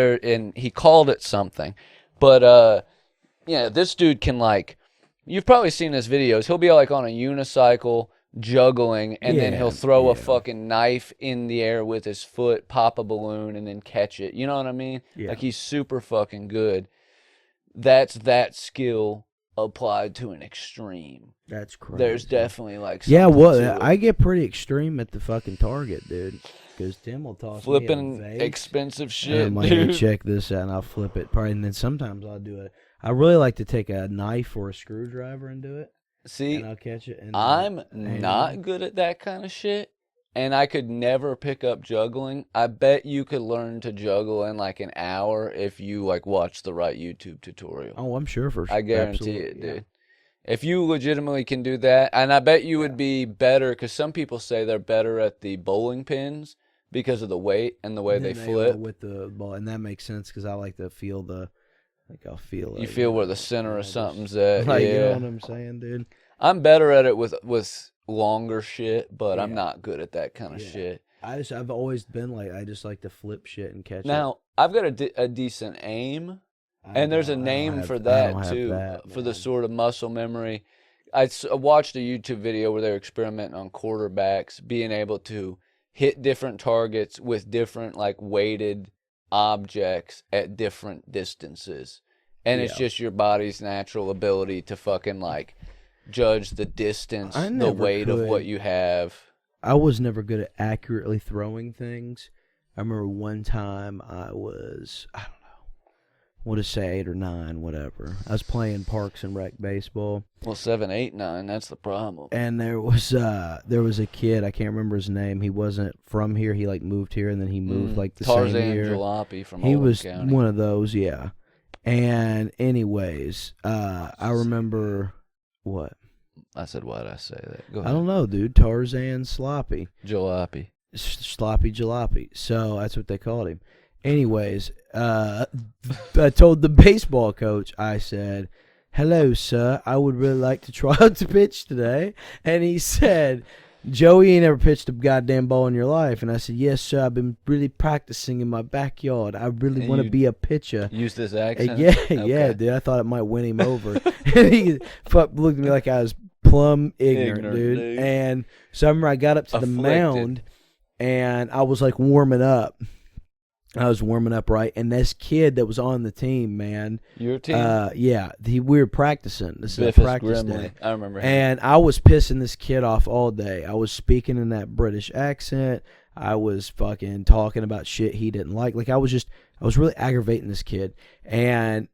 he called it something. But yeah, this dude can, like, you've probably seen his videos. He'll be like on a unicycle juggling, and then he'll throw a fucking knife in the air with his foot, pop a balloon, and then catch it. You know what I mean? Yeah. Like, he's super fucking good. That's that skill applied to an extreme. That's crazy. There's definitely like something to it. I get pretty extreme at the fucking Target, dude. Because Tim will toss flipping me a vase, expensive and shit, I'm like, dude. hey, check this out, and I'll flip it. Probably, and then sometimes I'll do it. I really like to take a knife or a screwdriver and do it. See, and I'll catch it. And I'm not good at that kind of shit, and I could never pick up juggling. I bet you could learn to juggle in like an hour if you like watch the right YouTube tutorial. Oh, I'm sure for sure. I guarantee it, dude. If you legitimately can do that, and I bet you would be better, because some people say they're better at the bowling pins because of the weight and the way they flip. With the ball, and that makes sense because I like to feel the, like I'll feel it. You feel where the center of something's at. Like, yeah. you know what I'm saying, dude? I'm better at it with longer shit, but I'm not good at that kind of shit. I've always been like, I just like to flip shit and catch it. Now, I've got a decent aim, and there's a name for that too, for the sort of muscle memory. I watched a YouTube video where they were experimenting on quarterbacks being able to hit different targets with different like weighted objects at different distances. And it's just your body's natural ability to fucking like judge the distance, the weight of what you have. I was never good at accurately throwing things. I remember one time I was, I don't know, we'll just say 8 or 9, whatever. I was playing Parks and Rec baseball. Well, 7, 8, 9, that's the problem. And there was a kid, I can't remember his name. He wasn't from here. He like moved here, and then he moved like the same year. Tarzan Jalopy from He Oldham was County. one of those, yeah. And anyways, I remember what? I said, why did I say that? Go I ahead. don't know, dude. Tarzan Sloppy. Jalopy. Sloppy Jalopy. So that's what they called him. Anyways, I told the baseball coach, I said, hello, sir. I would really like to try out to pitch today. And he said, Joey, you never pitched a goddamn ball in your life. And I said, yes, sir. I've been really practicing in my backyard. I really want to be a pitcher. Use this accent? Yeah, yeah, dude. I thought it might win him over. And he looked at me like I was plumb ignorant, dude. And so I remember I got up to the mound, and I was like warming up. I was warming up, right, and this kid that was on the team, man. Your team? Yeah, we were practicing. This is a Biffus practice Grimley. day. I remember him. And I was pissing this kid off all day. I was speaking in that British accent. I was fucking talking about shit he didn't like. Like, I was really aggravating this kid. And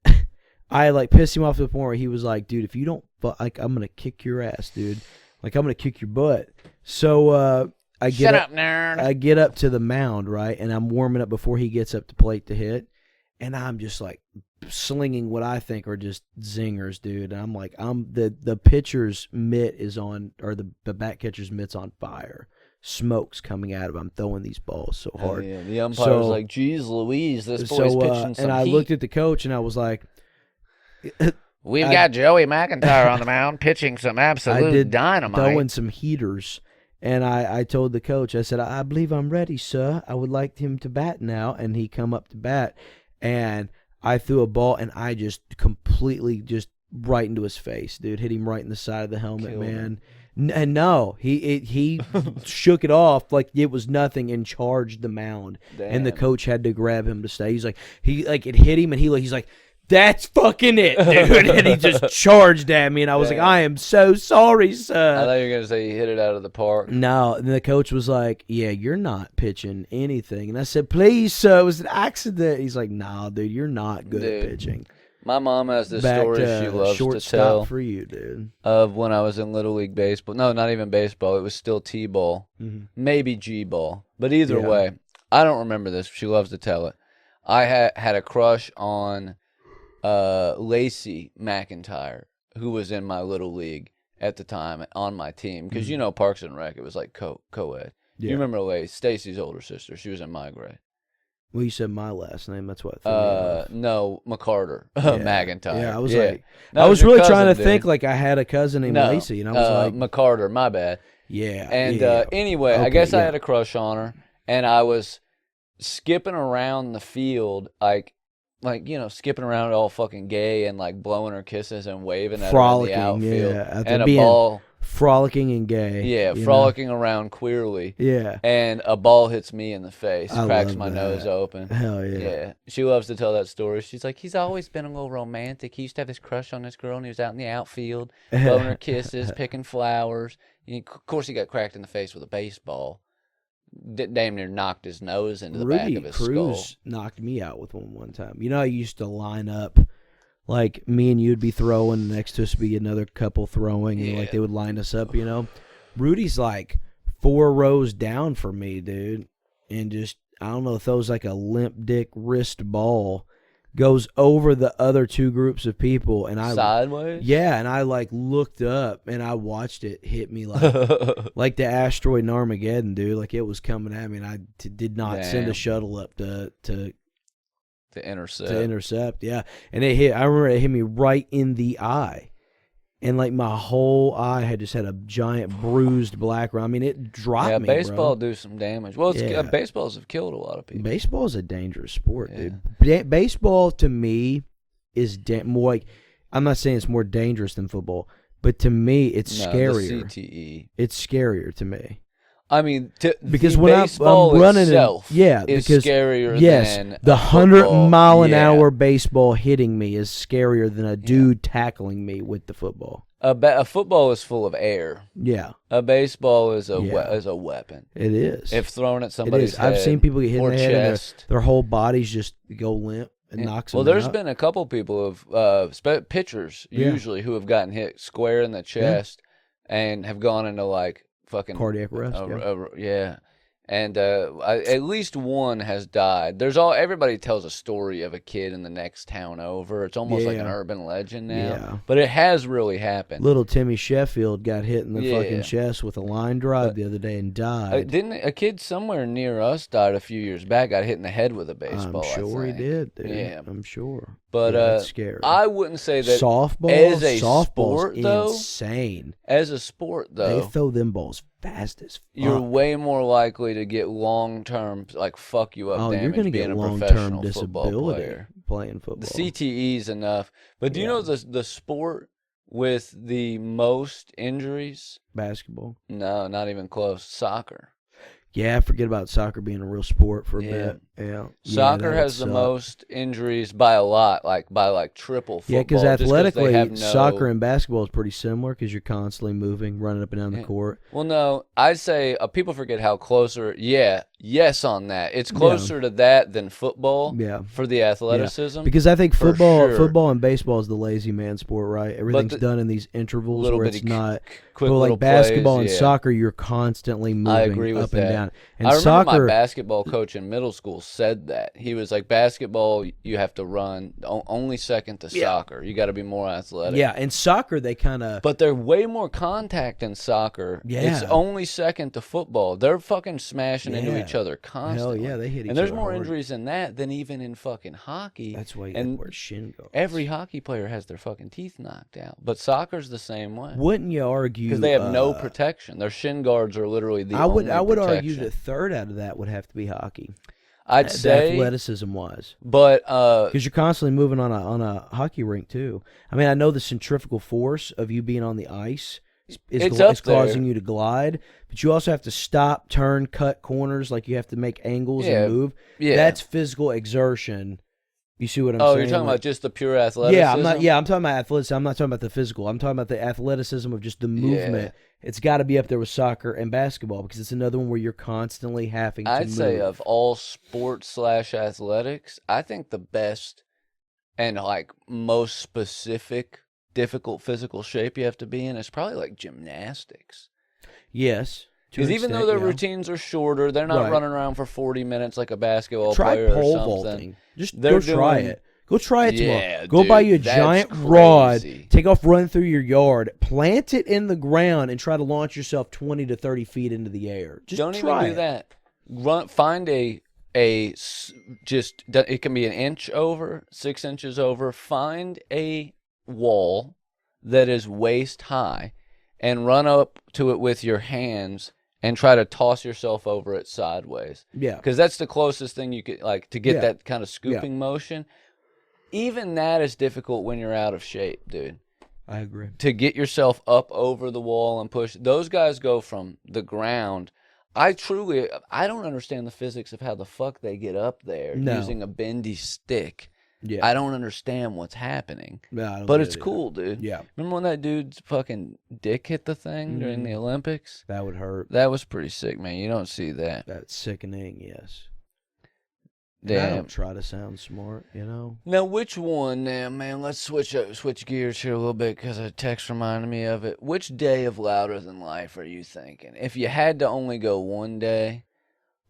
I, like, pissed him off to the point where he was like, dude, if you don't, like, I'm going to kick your ass, dude. Like, I'm going to kick your butt. So, Shut up, nerd. I get up to the mound, right, and I'm warming up before he gets up to plate to hit, and I'm just like slinging what I think are just zingers, dude. And I'm like, the pitcher's mitt is on, or the bat catcher's mitt's on fire. Smoke's coming out of him. I'm throwing these balls so hard. Yeah. The umpire was like, "Geez, Louise, this boy's pitching some And I heat." looked at the coach, and I was like, "We've got Joey McIntyre on the mound pitching some absolute dynamite, throwing some heaters." And I told the coach, I said, I believe I'm ready, sir. I would like him to bat now. And he come up to bat, and I threw a ball, and I just completely just right into his face, dude. Hit him right in the side of the helmet, Killed man. And no, he shook it off like it was nothing and charged the mound. Damn. And the coach had to grab him to stay. He's like, it hit him, and he's like, that's fucking it, dude. And he just charged at me, and I was like, I am so sorry, sir. I thought you were going to say you hit it out of the park. No, and the coach was like, yeah, you're not pitching anything. And I said, please, sir, it was an accident. He's like, nah, dude, you're not good at pitching. My mom has this Back story to she loves to shortstop tell for you, dude. of when I was in Little League Baseball. No, not even baseball. It was still T-ball. Mm-hmm. Maybe G-ball. But either Yeah. way, I don't remember this. She loves to tell it. I had a crush on Lacey McIntyre, who was in my Little League at the time on my team. Because, you know, Parks and Rec, it was like co-ed. Yeah. You remember Lacey, Stacy's older sister. She was in my grade. Well, you said my last name. That's what threw me off. No, McCarter. Yeah. McIntyre. Yeah, I was like, No, I was your really cousin, trying to dude. think like I had a cousin named No, Lacey, and I was like, McCarter, my bad. yeah. And yeah. anyway, I Okay, guess I yeah. had a crush on her, and I was skipping around the field, like you know, skipping around all fucking gay and like blowing her kisses and waving at Frolicking, her in the outfield, yeah, and a being ball, frolicking and gay. yeah, you frolicking around queerly, know? Yeah. and a ball hits me in the face, I cracks love my that. nose open. Hell yeah. Yeah, she loves to tell that story. She's like, he's always been a little romantic. He used to have this crush on this girl, and he was out in the outfield, blowing her kisses, picking flowers. And of course, he got cracked in the face with a baseball. Damn near knocked his nose into the back of his skull. Cruz knocked me out with one time. You know, I used to line up, like me and you'd be throwing, next to us would be another couple throwing, and like they would line us up, you know. Rudy's like 4 rows down from me, dude, and just, I don't know, throws like a limp dick wrist ball, goes over the other 2 groups of people, and I Sideways? Yeah, and I like looked up and I watched it hit me like like the asteroid in Armageddon, dude. Like it was coming at me, and I did not send a shuttle up to intercept. Yeah, and it hit. I remember it hit me right in the eye, and like my whole eye had just had a giant bruised black. I mean, it dropped me. Baseball bro. do some damage. Well, baseballs have killed a lot of people. Baseball is a dangerous sport, dude. Baseball to me is more like, I'm not saying it's more dangerous than football, but to me it's scarier. The CTE. It's scarier to me. I mean, because when baseball I'm running, itself is because scarier than the 100-mile-an-hour yeah. baseball hitting me is scarier than a dude tackling me with the football. A football is full of air. Yeah. A baseball is a weapon. It is. If thrown at somebody's head I've seen people get hit in the head chest. and their whole bodies just go limp and knocks them out. Well, there's been a couple people of pitchers usually who have gotten hit square in the chest and have gone into like fucking cardiac arrest. Yeah. And at least one has died. Everybody tells a story of a kid in the next town over. It's almost like an urban legend now. Yeah. But it has really happened. Little Timmy Sheffield got hit in the fucking chest with a line drive the other day and died. Didn't a kid somewhere near us died a few years back? Got hit in the head with a baseball. I'm sure he did, dude. Yeah, I'm sure. But that's scary. I wouldn't say that softball as a softball's sport though. Insane. As a sport though, they throw them balls fast as fuck. You're way more likely to get long-term, like, fuck you up damage you're gonna being get a long-term professional football disability player. Playing football. The CTE is enough. But do you know the sport with the most injuries? Basketball? No, not even close. Soccer. Yeah, forget about soccer being a real sport for a bit. Yeah. Soccer that would has the suck. most injuries by a lot, by triple football. Yeah, because just they athletically, have soccer and basketball is pretty similar because you're constantly moving, running up and down the court. Well, no, I'd say people forget how closer. Yeah, yes on that. It's Yeah. closer to that than football. Yeah. For the athleticism. Because I think for sure. football and baseball is the lazy man sport, right? Everything's done in these intervals where it's not. Quick but like little basketball plays, and soccer, you're constantly moving I agree with up and that. down. And I remember soccer, my basketball coach in middle school said that. He was like, basketball, you have to run only second to soccer. You got to be more athletic. Yeah, in soccer they kind of. But they're way more contact in soccer. Yeah. It's only second to football. They're fucking smashing into each other constantly. Hell yeah, they hit each other. And there's more hard. injuries in that than even in fucking hockey. That's why you and got to wear shin guards. every hockey player has their fucking teeth knocked out. But soccer's the same way. Wouldn't you argue? Because they have no protection. Their shin guards are literally the only I would protection. argue that third out of that would have to be hockey. I'd say athleticism wise, but because you're constantly moving on a hockey rink too. I mean, I know the centrifugal force of you being on the ice is causing you to glide, but you also have to stop, turn, cut corners. Like you have to make angles and move. Yeah, that's physical exertion. You see what I'm saying? Oh, you're talking about just the pure athleticism? Yeah, I'm talking about athleticism. I'm not talking about the physical. I'm talking about the athleticism of just the movement. It's got to be up there with soccer and basketball because it's another one where you're constantly having to move. I'd say of all sports / athletics, I think the best and like most specific, difficult physical shape you have to be in is probably like gymnastics. Yes. Because even though their routines are shorter, they're not running around for 40 minutes like a basketball player or something. Vaulting. Just go try it. Go try it tomorrow. Go buy you a giant crazy. rod, take off, run through your yard, plant it in the ground, and try to launch yourself 20 to 30 feet into the air. Just don't try even do that. Find just it can be an inch over, 6 inches over. Find a wall that is waist high, and run up to it with your hands. And try to toss yourself over it sideways. Yeah. Because that's the closest thing you could, like, to get that kind of scooping motion. Even that is difficult when you're out of shape, dude. I agree. To get yourself up over the wall and push. Those guys go from the ground. I don't understand the physics of how the fuck they get up there using a bendy stick. Yeah. I don't understand what's happening. No, but it's cool, dude. Yeah. Remember when that dude's fucking dick hit the thing during the Olympics? That would hurt. That was pretty sick, man. You don't see that. That's sickening, yes. Damn. I don't try to sound smart, you know? Now, which one now, man? Let's switch gears here a little bit because a text reminded me of it. Which day of Louder Than Life are you thinking? If you had to only go one day,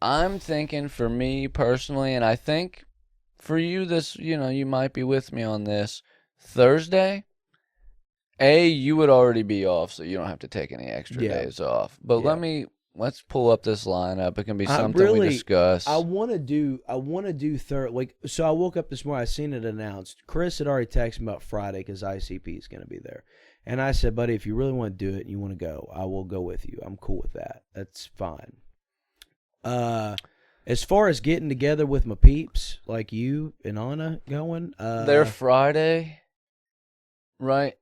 I'm thinking for me personally, and I think for you, you might be with me on this. Thursday, you would already be off, so you don't have to take any extra days off. But let's pull up this lineup. It can be something we discuss. I want to do third. Like, so I woke up this morning. I seen it announced. Chris had already texted me about Friday because ICP is going to be there, and I said, buddy, if you really want to do it and you want to go, I will go with you. I'm cool with that. That's fine. As far as getting together with my peeps, like you and Anna going, they're Friday, right?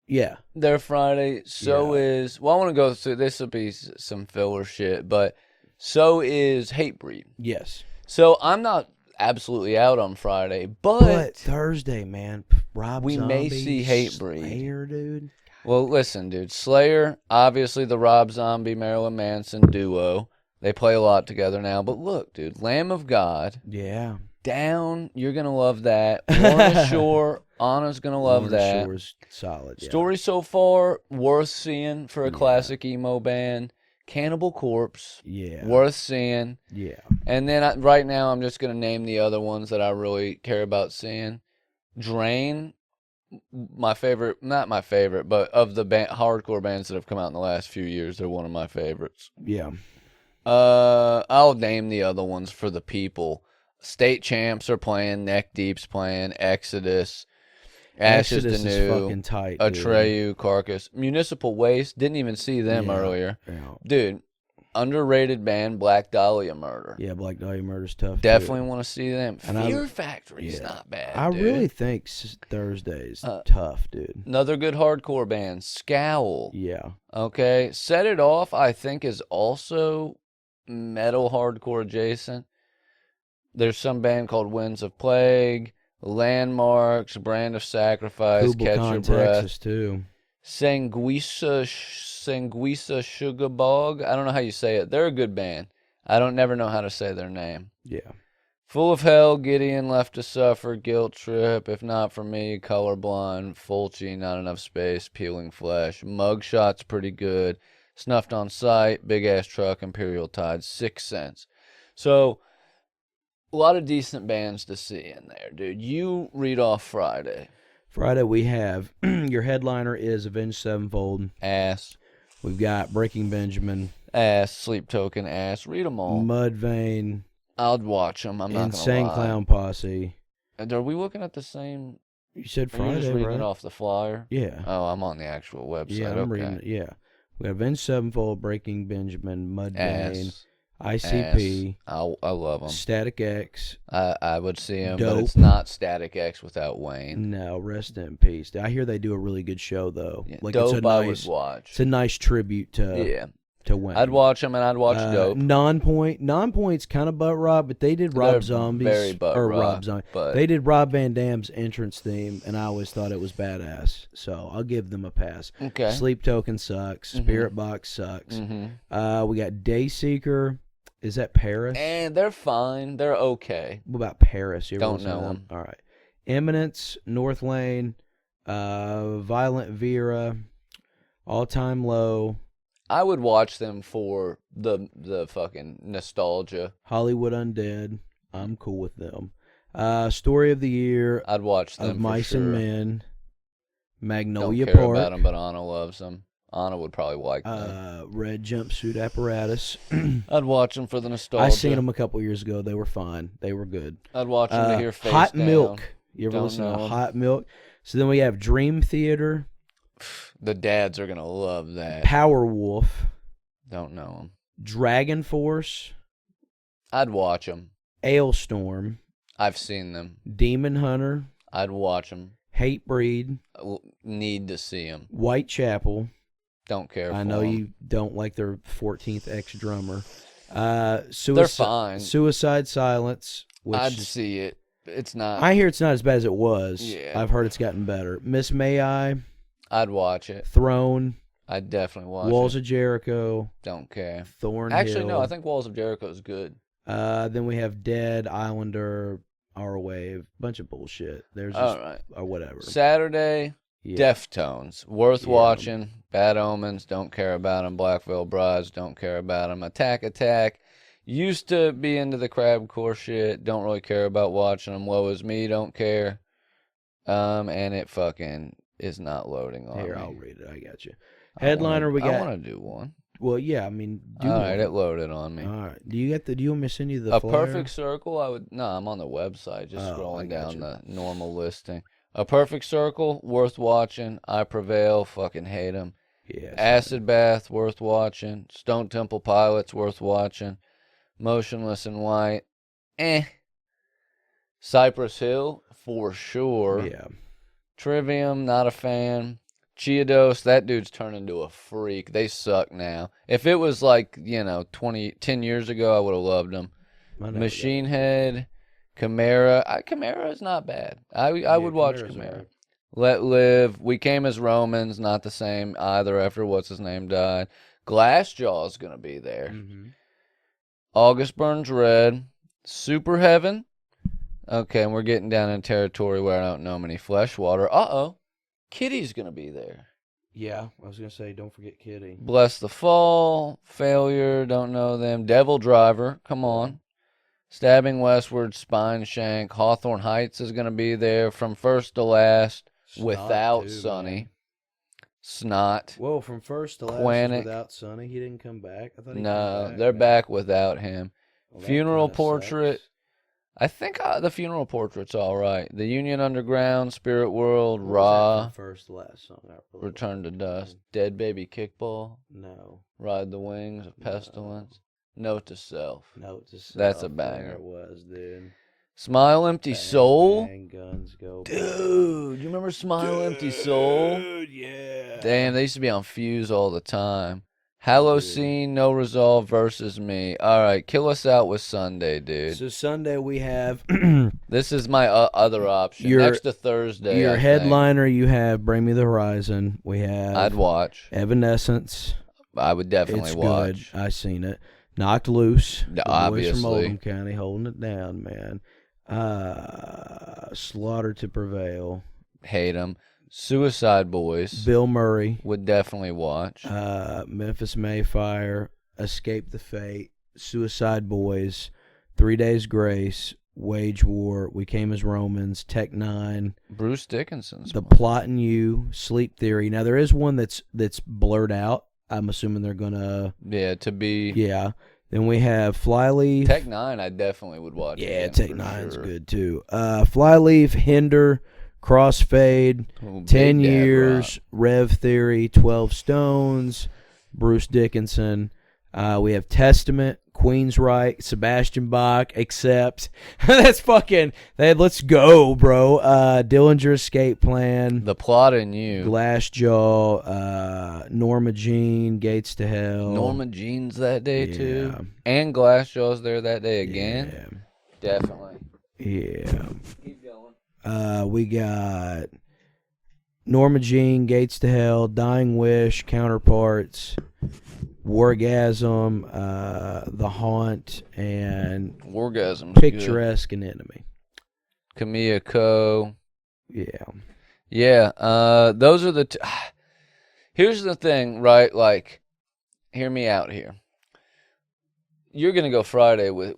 Yeah. They're Friday. So is, I want to go through, this will be some filler shit, but so is Hatebreed. Yes. So I'm not absolutely out on Friday, but Thursday, man, Rob we Zombie, may see Hatebreed. Slayer, dude. Well, listen, dude. Slayer, obviously the Rob Zombie, Marilyn Manson duo. They play a lot together now. But look, dude, Lamb of God. Yeah. Down, you're going to love that. Lorna Shore, Anna's going to love that. Shore's solid, yeah. Story so far, worth seeing for a classic emo band. Cannibal Corpse, worth seeing. Yeah. And then right now, I'm just going to name the other ones that I really care about seeing. Drain, my favorite, not my favorite, but of the hardcore bands that have come out in the last few years, they're one of my favorites. Yeah. I'll name the other ones for the people. State Champs are playing, Neck Deep's playing, Exodus, Ashes to New, is fucking tight, Atreyu, Carcass, Municipal Waste. Didn't even see them earlier. Yeah. Dude, underrated band, Black Dahlia Murder. Yeah, Black Dahlia Murder's tough. Definitely want to see them. And Fear Factory's not bad. I really think Thursday's tough, dude. Another good hardcore band, Scowl. Yeah. Okay, Set It Off, I think, is also metal hardcore adjacent. There's some band called Winds of Plague, Landmarks, Brand of Sacrifice, Kubla Catch Khan, Your Breath, Texas too. Sanguisa Sugar Bog. I don't know how you say it. They're a good band. I don't never know how to say their name. Yeah. Full of Hell, Gideon, Left to Suffer, Guilt Trip, If Not For Me, Colorblind, Fulci, Not Enough Space, Peeling Flesh, Mugshot's pretty good, Snuffed on Sight, Big Ass Truck, Imperial Tide, 6 Cents. So, a lot of decent bands to see in there, dude. You read off Friday. Friday we have your headliner is Avenged Sevenfold. Ass. We've got Breaking Benjamin. Ass. Sleep Token. Ass. Read them all. Mudvayne. I'll watch them. I'm not going to lie. Insane Clown Posse. And are we looking at the same? You said Are you Friday, just reading right? it off the flyer? Yeah. Oh, I'm on the actual website. Yeah, I'm reading it. Yeah. We got Avenged Sevenfold, Breaking Benjamin, Mudvayne, Ass. ICP, I love them. Static X. I would see them, Dope. but it's not Static X without Wayne. No, rest in peace. I hear they do a really good show though. Yeah, Like Dope it's a I nice, would watch. it's a nice tribute to Wayne. I'd watch them, and I'd watch Dope. Non-point's kind of butt rock, but they did Rob They're Zombie's very butt rock, Rob Zombie. but They did Rob Van Dam's entrance theme, and I always thought it was badass. So I'll give them a pass. okay. Sleep Token sucks. Mhm. Spirit Box sucks. Mm-hmm. We got Dayseeker. Is that Paris? And they're fine. They're okay. What about Paris? You ever Don't listen to know them? 'em. All right. Eminence, North Lane, Violent Vera, All Time Low, I would watch them for the fucking nostalgia. Hollywood Undead. I'm cool with them. Story of the Year I'd watch them of for Mice sure. and Men, Don't Magnolia care Park, about them, but Anna loves them. Anna would probably like them. Red Jumpsuit Apparatus. I'd watch them for the nostalgia. I seen them a couple years ago. They were fine. They were good. I'd watch them to hear Face Hot Down. Milk. You ever Don't listen know to 'em. Hot Milk? So then we have Dream Theater, The dads are gonna love that. Power Wolf, Don't know them. Dragon Force, I'd watch them. Ailstorm, I've seen them. Demon Hunter, I'd watch them. Hatebreed, Need to see them. Whitechapel. Don't care. I for know 'em. you don't like their 14th ex-drummer. They're fine. Suicide Silence. Which I'd see it. It's not. I hear it's not as bad as it was. Yeah. I've heard it's gotten better. Miss May I, I'd watch it. Throne, I'd definitely watch Walls it. of Jericho, Don't care. Thornhill. Actually, no. I think Walls of Jericho is good. Then we have Dead, Islander, Our Wave, bunch of bullshit. There's just All right. or whatever. Saturday, Yeah. Deftones. Worth Yeah. watching. Bad Omens. Don't care about them. Black Veil Brides. Don't care about them. Attack. Used to be into the crabcore shit. Don't really care about watching them. Woe Is Me. Don't care. And it fucking is not loading on Here, me. I'll read it. I got you. Headliner, we got. I want to do one. Well, yeah. I mean, do All right, one. it loaded on me. All right. Do you get the? Do you want me to send you the A flyer? Perfect Circle, I would. No, I'm on the website, just Oh, I scrolling got down you. the normal listing. A Perfect Circle, worth watching. I Prevail, fucking hate them. Yeah. Acid Bath, worth watching. Stone Temple Pilots, worth watching. Motionless in White, Cypress Hill, for sure. Yeah. Trivium, not a fan. Chiodos, that dude's turned into a freak. They suck now. If it was like, 10 years ago, I would have loved them. I know Machine Head, Chimera. Chimera is not bad. I would watch Chimera's Chimera. alright. Let Live. We Came as Romans. Not the same either after what's his name died. Glassjaw is going to be there. Mhm. August Burns Red. Super Heaven. Okay, and we're getting down in territory where I don't know many. Fleshwater. Uh-oh. Kitty's going to be there. Yeah. I was gonna say, don't forget Kitty. Bless the Fall. Failure. Don't know them. Devil Driver. Come on. Stabbing Westward. Spine Shank. Hawthorne Heights is going to be there from first to last. Without too, Sonny. man. Snot. Whoa, from first to last Quanic. without Sonny, he didn't come back. I thought he No, came back. they're man. back without him. Well, that Funeral kinda Portrait. sucks. I think the Funeral Portrait's all right. The Union Underground, Spirit World, What was that Raw, from first to last song. I really Return to like. Dust, Dead Baby Kickball, No, Ride the Wings of No. Pestilence, Note to Self, note to self. That's a There banger. it was, dude. Smile Empty Bang, Soul. bang, guns go. Dude, you remember Smile Empty Soul? Dude, yeah. Damn, they used to be on Fuse all the time. Halocene, No Resolve versus me. All right, kill us out with Sunday, dude. So Sunday we have This is my other option. Your- Next to Thursday, your I think. headliner. You have Bring Me the Horizon. We have I'd watch. Evanescence. I would definitely It's watch. good. I seen it. Knocked Loose. Yeah, The obviously. boys from Oldham County holding it down, man. Slaughter to Prevail. Hate them. Suicide Boys. Bill Murray. Would definitely watch. Memphis Mayfire. Escape the Fate. Suicide Boys. 3 Days Grace. Wage War. We Came as Romans. Tech Nine. Bruce Dickinson's The one. Plot and You. Sleep Theory. Now there is one that's blurred out. I'm assuming they're gonna. Yeah, to be. Yeah. Then we have Flyleaf. Tech Nine, I definitely would watch. Yeah, again, Tech for Nine's sure. good too. Flyleaf, Hinder, Crossfade, Ooh, 10 Big Dad Years, Rev Theory, 12 Stones, Bruce Dickinson. We have Testament, Queensryche, Sebastian Bach, Accept. That's fucking. Let's go, bro. Dillinger Escape Plan, The Plot and You. Glassjaw, Norma Jean, Gates to Hell. Norma Jean's that day too. Yeah. And Glassjaw's there that day again. Yeah. Definitely. Yeah. Keep going. We got Norma Jean, Gates to Hell, Dying Wish, Counterparts, Wargasm, The Haunt, and Orgasm's Picturesque and Enemy. good. Camilla Co. Yeah. Yeah, those are the here's the thing, right? Like, hear me out here. You're gonna go Friday with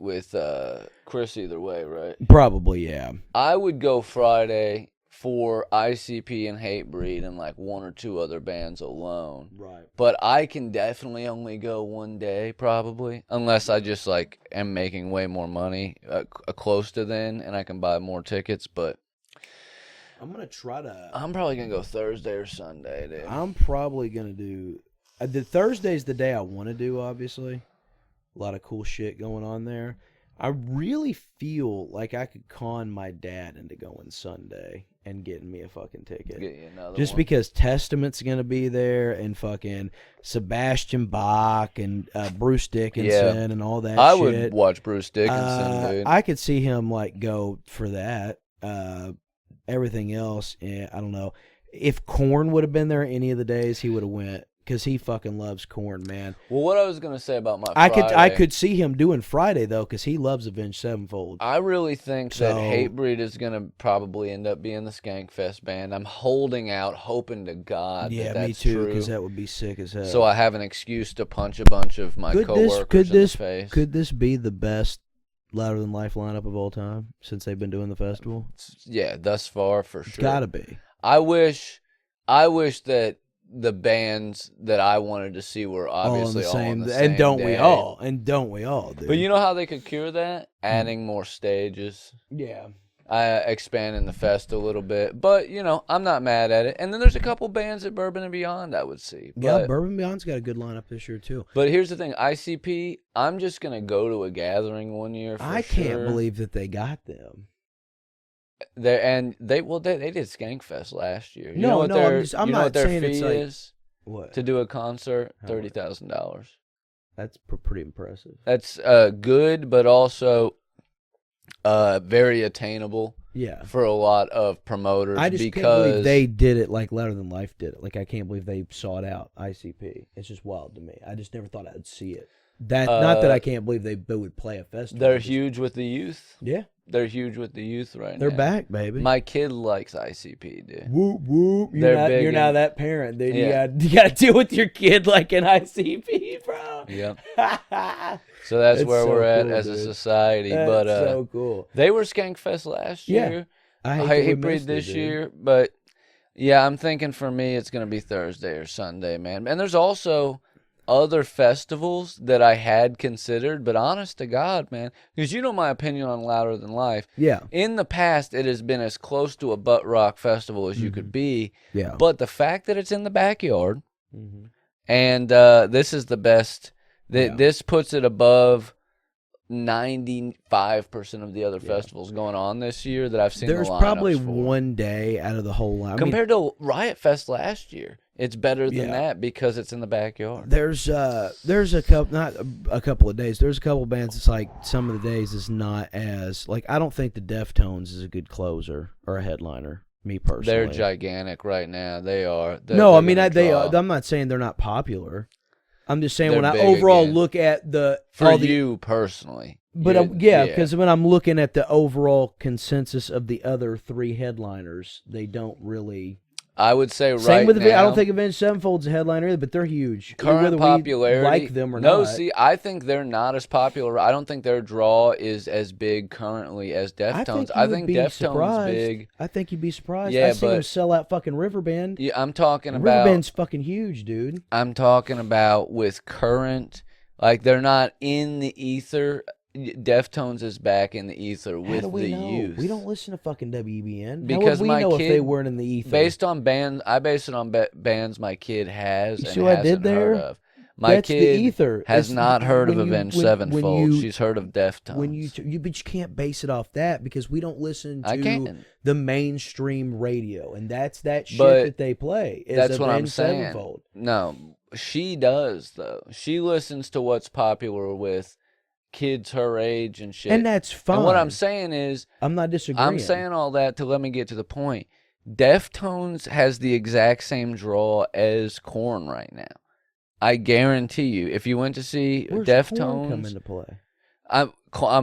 Chris either way, right? Probably, yeah. I would go Friday for ICP and Hatebreed and like one or two other bands alone. Right. But I can definitely only go one day, probably, unless I just like am making way more money close to then, and I can buy more tickets. But I'm going to try to... I'm probably gonna go Thursday or Sunday, dude. I'm probably going to do... the Thursday's the day I want to do, obviously. A lot of cool shit going on there. I really feel like I could con my dad into going Sunday and getting me a fucking ticket. Get you another Just one. because Testament's going to be there and fucking Sebastian Bach and Bruce Dickinson and all that I shit. would watch Bruce Dickinson, dude. I could see him like go for that. Everything else, I don't know. If Korn would have been there any of the days, he would have went. Because he fucking loves Korn, man. Well, what I was gonna say about my I Friday, could see him doing Friday though, because he loves Avenged Sevenfold. I really think that So- Hatebreed is gonna probably end up being the Skankfest band. I'm holding out, hoping to God Yeah, that that's me too. true. Because that would be sick as hell. So I have an excuse to punch a bunch of my coworkers in the face. Could this be the best Louder Than Life lineup of all time since they've been doing the festival? Yeah, thus far for It's sure. gotta be. I wish that the bands that I wanted to see were obviously all on the same and don't we day. all? And don't we all, dude? But you know how they could cure that? Adding more stages. yeah. Expanding the fest a little bit. But, you know, I'm not mad at it. And then there's a couple bands at Bourbon and Beyond I would see. Yeah, But, Bourbon Beyond's got a good lineup this year too. but here's the thing. ICP, I'm just going to go to a gathering one year for I sure. can't believe that they got them. They did Skankfest last year. You No, know what no, their, I'm you know not what their saying it's fee like- is What? to do a concert? How much? $30,000. That's pretty impressive. That's good, but also very attainable Yeah. for a lot of promoters. I just can't because believe they did it like Louder Than Life did it. Like, I can't believe they sought out ICP. It's just wild to me. I just never thought I'd see it. Not that I can't believe they would play a festival. they're just- huge with the youth. Yeah. They're huge with the youth right They're now. back, baby. My kid likes ICP, dude. Whoop whoop! They're big You're now in- that parent, dude. Yeah. You got to deal with your kid like an ICP, bro. Yep. So that's It's where so we're at cool, as a dude. society. That's but so cool. they were Skankfest last Yeah. year. I I hate hate Breed this year, but yeah, I'm thinking for me it's gonna be Thursday or Sunday, man. And there's also other festivals that I had considered, but honest to God, man, because you know my opinion on Louder Than Life. Yeah, In the past, it has been as close to a butt rock festival as you could be. yeah. But the fact that it's in the backyard, Mm-hmm. and this is the best. Yeah. This puts it above 95% of the other festivals going on this year that I've seen There's the lineups probably for. one day out of the whole line. Compared to Riot Fest last year, it's better than Yeah. that because it's in the backyard. There's a couple, not a couple of days. There's a couple of bands. It's like some of the days is not as like I don't think the Deftones is a good closer or a headliner. Me personally, They're gigantic right now. They are. No, I mean they are. I'm not saying they're not popular. I'm just saying They're when I big overall again. look at for you personally. But because when I'm looking at the overall consensus of the other three headliners, they don't really. I would say Same with now, I don't think Avenged Sevenfold's a headliner either, but they're huge. Current whether popularity, we like them or no. not. See, I think they're not as popular. I don't think their draw is as big currently as Deftones. I think Deftones big. I think you'd be surprised. Yeah, I seen them sell out fucking Riverbend. Yeah, I'm talking about Riverbend's fucking huge, dude. I'm talking about with current, like they're not in the ether. Deftones is back in the ether with the youth. We don't listen to fucking WBN. Because How would we know if they weren't in the ether? Based on bands, I base it on bands my kid has and what I did hasn't there? heard of. My That's kid the ether. has not heard of when you- Avenged when Sevenfold. you- She's heard of Deftones. But you can't base it off that because we don't listen I to can. the mainstream radio, and that's that shit But that they play. Is That's what I'm Avenged saying. Sevenfold. No, she does though. She listens to what's popular with kids her age and shit. And that's fine. And what I'm saying is, I'm not disagreeing. I'm saying all that to let me get to the point. Deftones has the exact same draw as Korn right now. I guarantee you, if you went to see Where's Deftones, Korn come into play?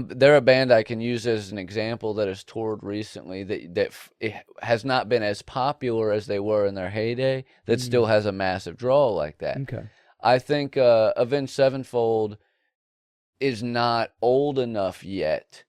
they're a band I can use as an example that has toured recently that it has not been as popular as they were in their heyday. That still has a massive draw like that. Okay. I think Avenged Sevenfold is not old enough yet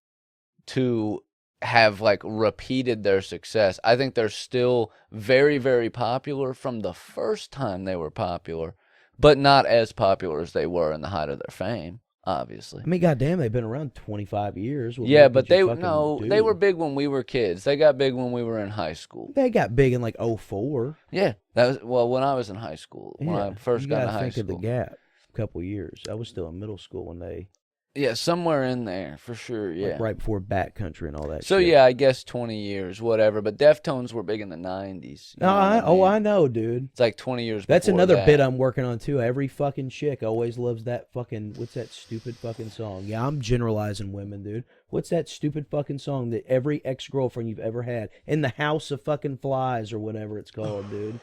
to have like repeated their success. I think they're still very, very popular from the first time they were popular, but not as popular as they were in the height of their fame, obviously. I mean, goddamn, they've been around 25 years. Yeah, but they were big when we were kids. They got big when we were in high school. They got big in like 04. Yeah, that was when I was in high school. When I first got into high school. Think of the gap. A couple years. I was still in middle school when they. Yeah, somewhere in there for sure. Yeah, like right before Backcountry and all that. So shit. yeah, I guess 20 years, whatever. But Deftones were big in the 90s. I know, dude. It's like 20 years. That's before another that. bit I'm working on too. Every fucking chick always loves that fucking. What's that stupid fucking song? Yeah, I'm generalizing women, dude. What's that stupid fucking song that every ex-girlfriend you've ever had in the House of fucking Flies or whatever it's called, dude?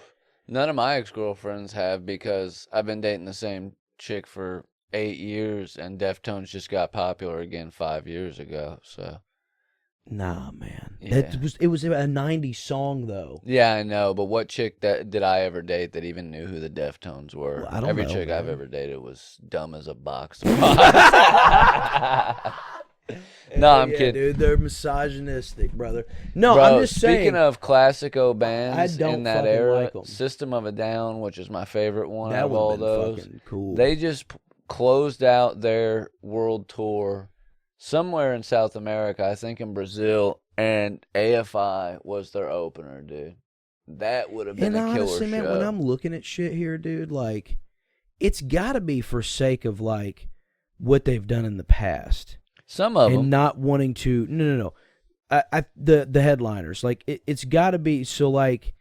None of my ex-girlfriends have because I've been dating the same chick for 8 years, and Deftones just got popular again 5 years ago. So, nah, man, Yeah. it was a '90s song though. yeah, I know. But what chick did I ever date that even knew who the Deftones were? Well, I don't Every know, chick I've man. ever dated was dumb as a box. No, I'm kidding. Dude. They're misogynistic, brother. No, Bro, I'm just saying. speaking of classico bands I don't in that fucking era, like 'em. System of a Down, which is my favorite one that of would all have been those, fucking cool. they just closed out their world tour somewhere in South America, I think in Brazil, and AFI was their opener, dude. That would have been and a killer honestly, man, show. when I'm looking at shit here, dude, like, it's got to be for sake of like what they've done in the past. Some of and them. not wanting to no the headliners, like it's got to be. So like,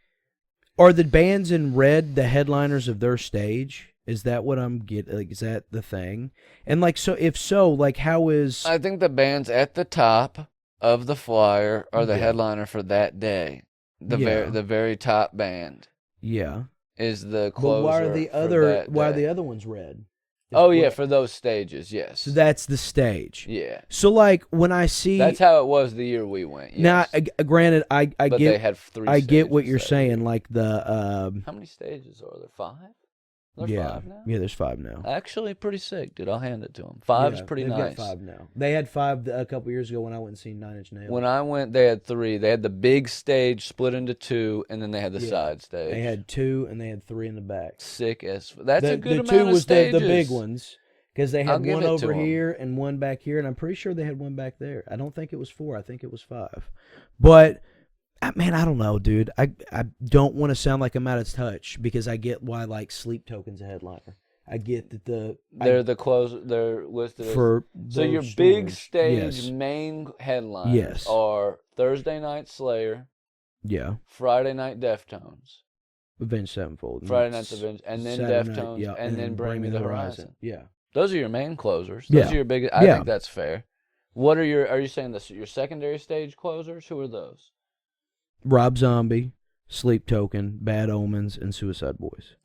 are the bands in red the headliners of their stage? Is that what I'm getting? Like, is that the thing? And like, so if so, like, how is I think the bands at the top of the flyer are the Yeah. headliner for that day. Yeah. The very top band yeah? is the But closer. why are the for other that why are day. the other ones red? Oh yeah, for those stages, yes. So that's the stage. Yeah, So like when I see that's how it was the year we went. now, Yes. granted, I but they get had 3. I get what stages you're that saying. year. Like the How many stages are there? 5? There's yeah 5 now. yeah, there's 5 now. Actually, pretty sick, dude. I'll hand it to them. 5 is Yeah, pretty they've nice. got 5 now. They had 5 a couple years ago when I went and seen 9 Inch Nails. When I went, they had 3. They had the big stage split into 2, and then they had the Yeah. side stage. They had 2 and they had 3 in the back. sick as that's a good the amount 2 of was stages. the big ones because they I'll had give one it to over 'em. here and one back here, and I'm pretty sure they had one back there. I don't think it was 4. I think it was 5. But man, I don't know, dude. I don't want to sound like I'm out of touch because I get why like Sleep Token's a headliner. I get that they're listed as. for So your those big stores, stage yes, main headliners yes, are Thursday night Slayer, yeah, Friday night Deftones, Avenged Sevenfold, Friday night's Avenged, and then Saturday night, Deftones, yeah, and then Bring Me the Horizon. yeah, Those are your main closers. Those yeah, are your big. I yeah. think that's fair. What are you saying your secondary stage closers? Who are those? Rob Zombie, Sleep Token, Bad Omens, and Suicide Boys.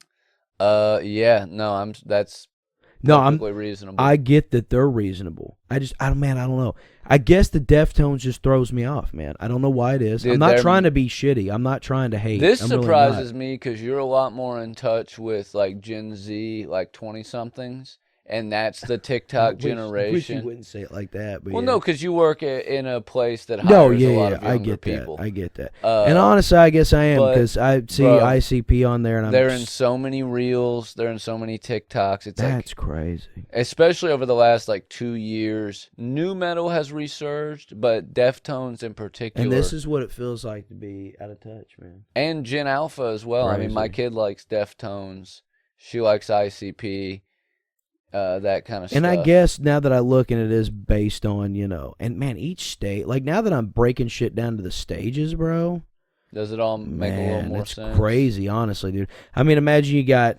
Yeah, no, that's No, perfectly reasonable. I get that they're reasonable. I don't know. I guess the Deftones just throws me off, man. I don't know why it is. Dude, I'm not trying to be shitty. I'm not trying to hate. This I'm surprises really me because you're a lot more in touch with like Gen Z, like 20-somethings, and that's the TikTok generation. I wish you wouldn't say it like that. But Well, yeah. no, because you work in a place that hires No, yeah, a lot yeah, of I younger get people. that. I get that. And honestly, I guess I am because I see bro, ICP on there, and they're in so many reels. They're in so many TikToks. It's that's crazy. Especially over the last like 2 years, new metal has resurged, but Deftones in particular. And this is what it feels like to be out of touch, man. And Gen Alpha as well. Crazy. I mean, my kid likes Deftones. She likes ICP. That kind of stuff. And I guess now that I look and it is based on, and man, each state, like now that I'm breaking shit down to the stages, bro. Does it all make a little more sense? It's crazy, honestly, dude. I mean, imagine you got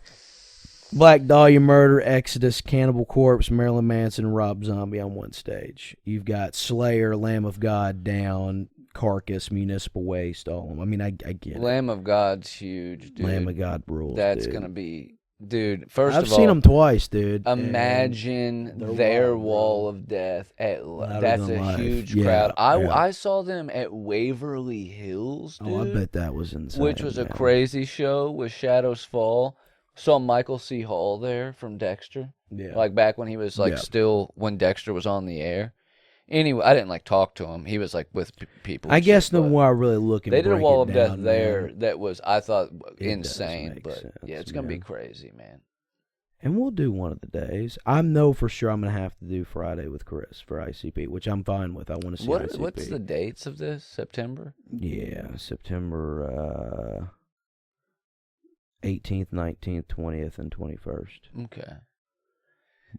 Black Dahlia Murder, Exodus, Cannibal Corpse, Marilyn Manson, and Rob Zombie on one stage. You've got Slayer, Lamb of God, Down, Carcass, Municipal Waste, all of them. I mean, I get it. Lamb of God's huge, dude. Lamb of God rules, That's dude. going to be... Dude, first I've of all, seen them twice, dude. Imagine their wall of death that's a huge crowd. I saw them at Waverly Hills, dude. Oh, I bet that was insane. Which was a crazy show with Shadows Fall. Saw Michael C. Hall there from Dexter. Yeah. Like back when he was still when Dexter was on the air. Anyway, I didn't talk to him. He was with people. I guess the more I really look at they did a wall of death man, there that was, I thought, it insane. But sense, yeah, it's going to be crazy, man. And we'll do one of the days. I know for sure I'm going to have to do Friday with Chris for ICP, which I'm fine with. I want to see ICP. What's the dates of this? September? Yeah, September 18th, 19th, 20th, and 21st. Okay.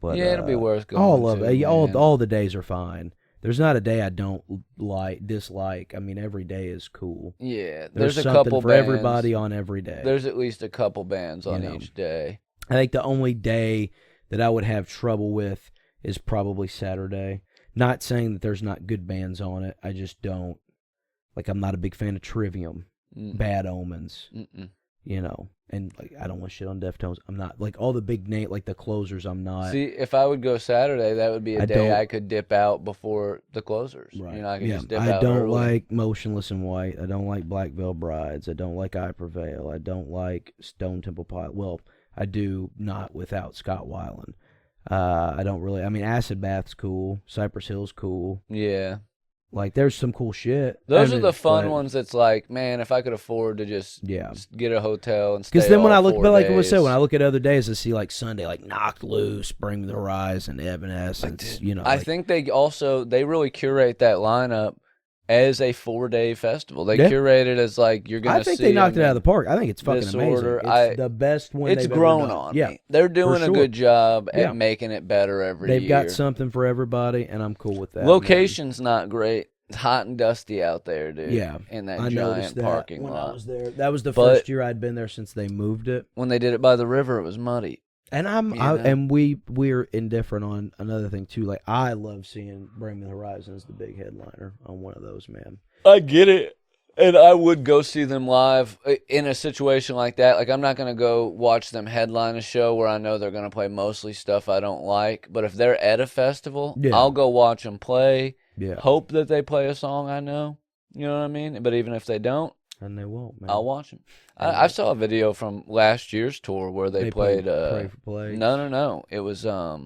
But yeah, it'll be worth going all of it. All the days are fine. There's not a day I don't dislike. I mean, every day is cool. Yeah, there's a something couple for bands, everybody on every day. There's at least a couple bands on each day. I think the only day that I would have trouble with is probably Saturday. Not saying that there's not good bands on it. I just don't. I'm not a big fan of Trivium, Bad Omens, and I don't want shit on Deftones. I'm not all the big name, the closers. I'm not. See, if I would go Saturday, that would be a day I could dip out before the closers. Right. I could just dip I out don't early. like Motionless in White. I don't like Black Veil Brides. I don't like I Prevail. I don't like Stone Temple Pilot. Well, I do not without Scott Weiland. I don't really. I mean, Acid Bath's cool. Cypress Hill's cool. Yeah. There's some cool shit. Those are the fun ones that's man, if I could afford to just get a hotel and stay. Because then when I look, but I said, when I look at other days, I see Sunday, Knocked Loose, Bring Me the Horizon, Evanescence, I think they really curate that lineup as a 4-day festival. They curate it as you're going to see. I think they knocked it out of the park. I think it's fucking Disorder, amazing. It's the best one it's they've grown ever done. on me. Yeah. They're doing a good job at Yeah. making it better every year. They've got something for everybody, and I'm cool with that. Location's not great. It's hot and dusty out there, dude. Yeah. In that I giant that parking when lot. I was there. That was the first year I'd been there since they moved it. When they did it by the river, it was muddy. And we're indifferent on another thing too. I love seeing Bring Me the Horizon as the big headliner on one of those, man. I get it. And I would go see them live in a situation like that. I'm not going to go watch them headline a show where I know they're going to play mostly stuff I don't like. But if they're at a festival, I'll go watch them play. Yeah. Hope that they play a song I know. You know what I mean? But even if they don't, and they won't, man, I'll watch them. I saw a video from last year's tour where they played Pray for Plagues. No. It was not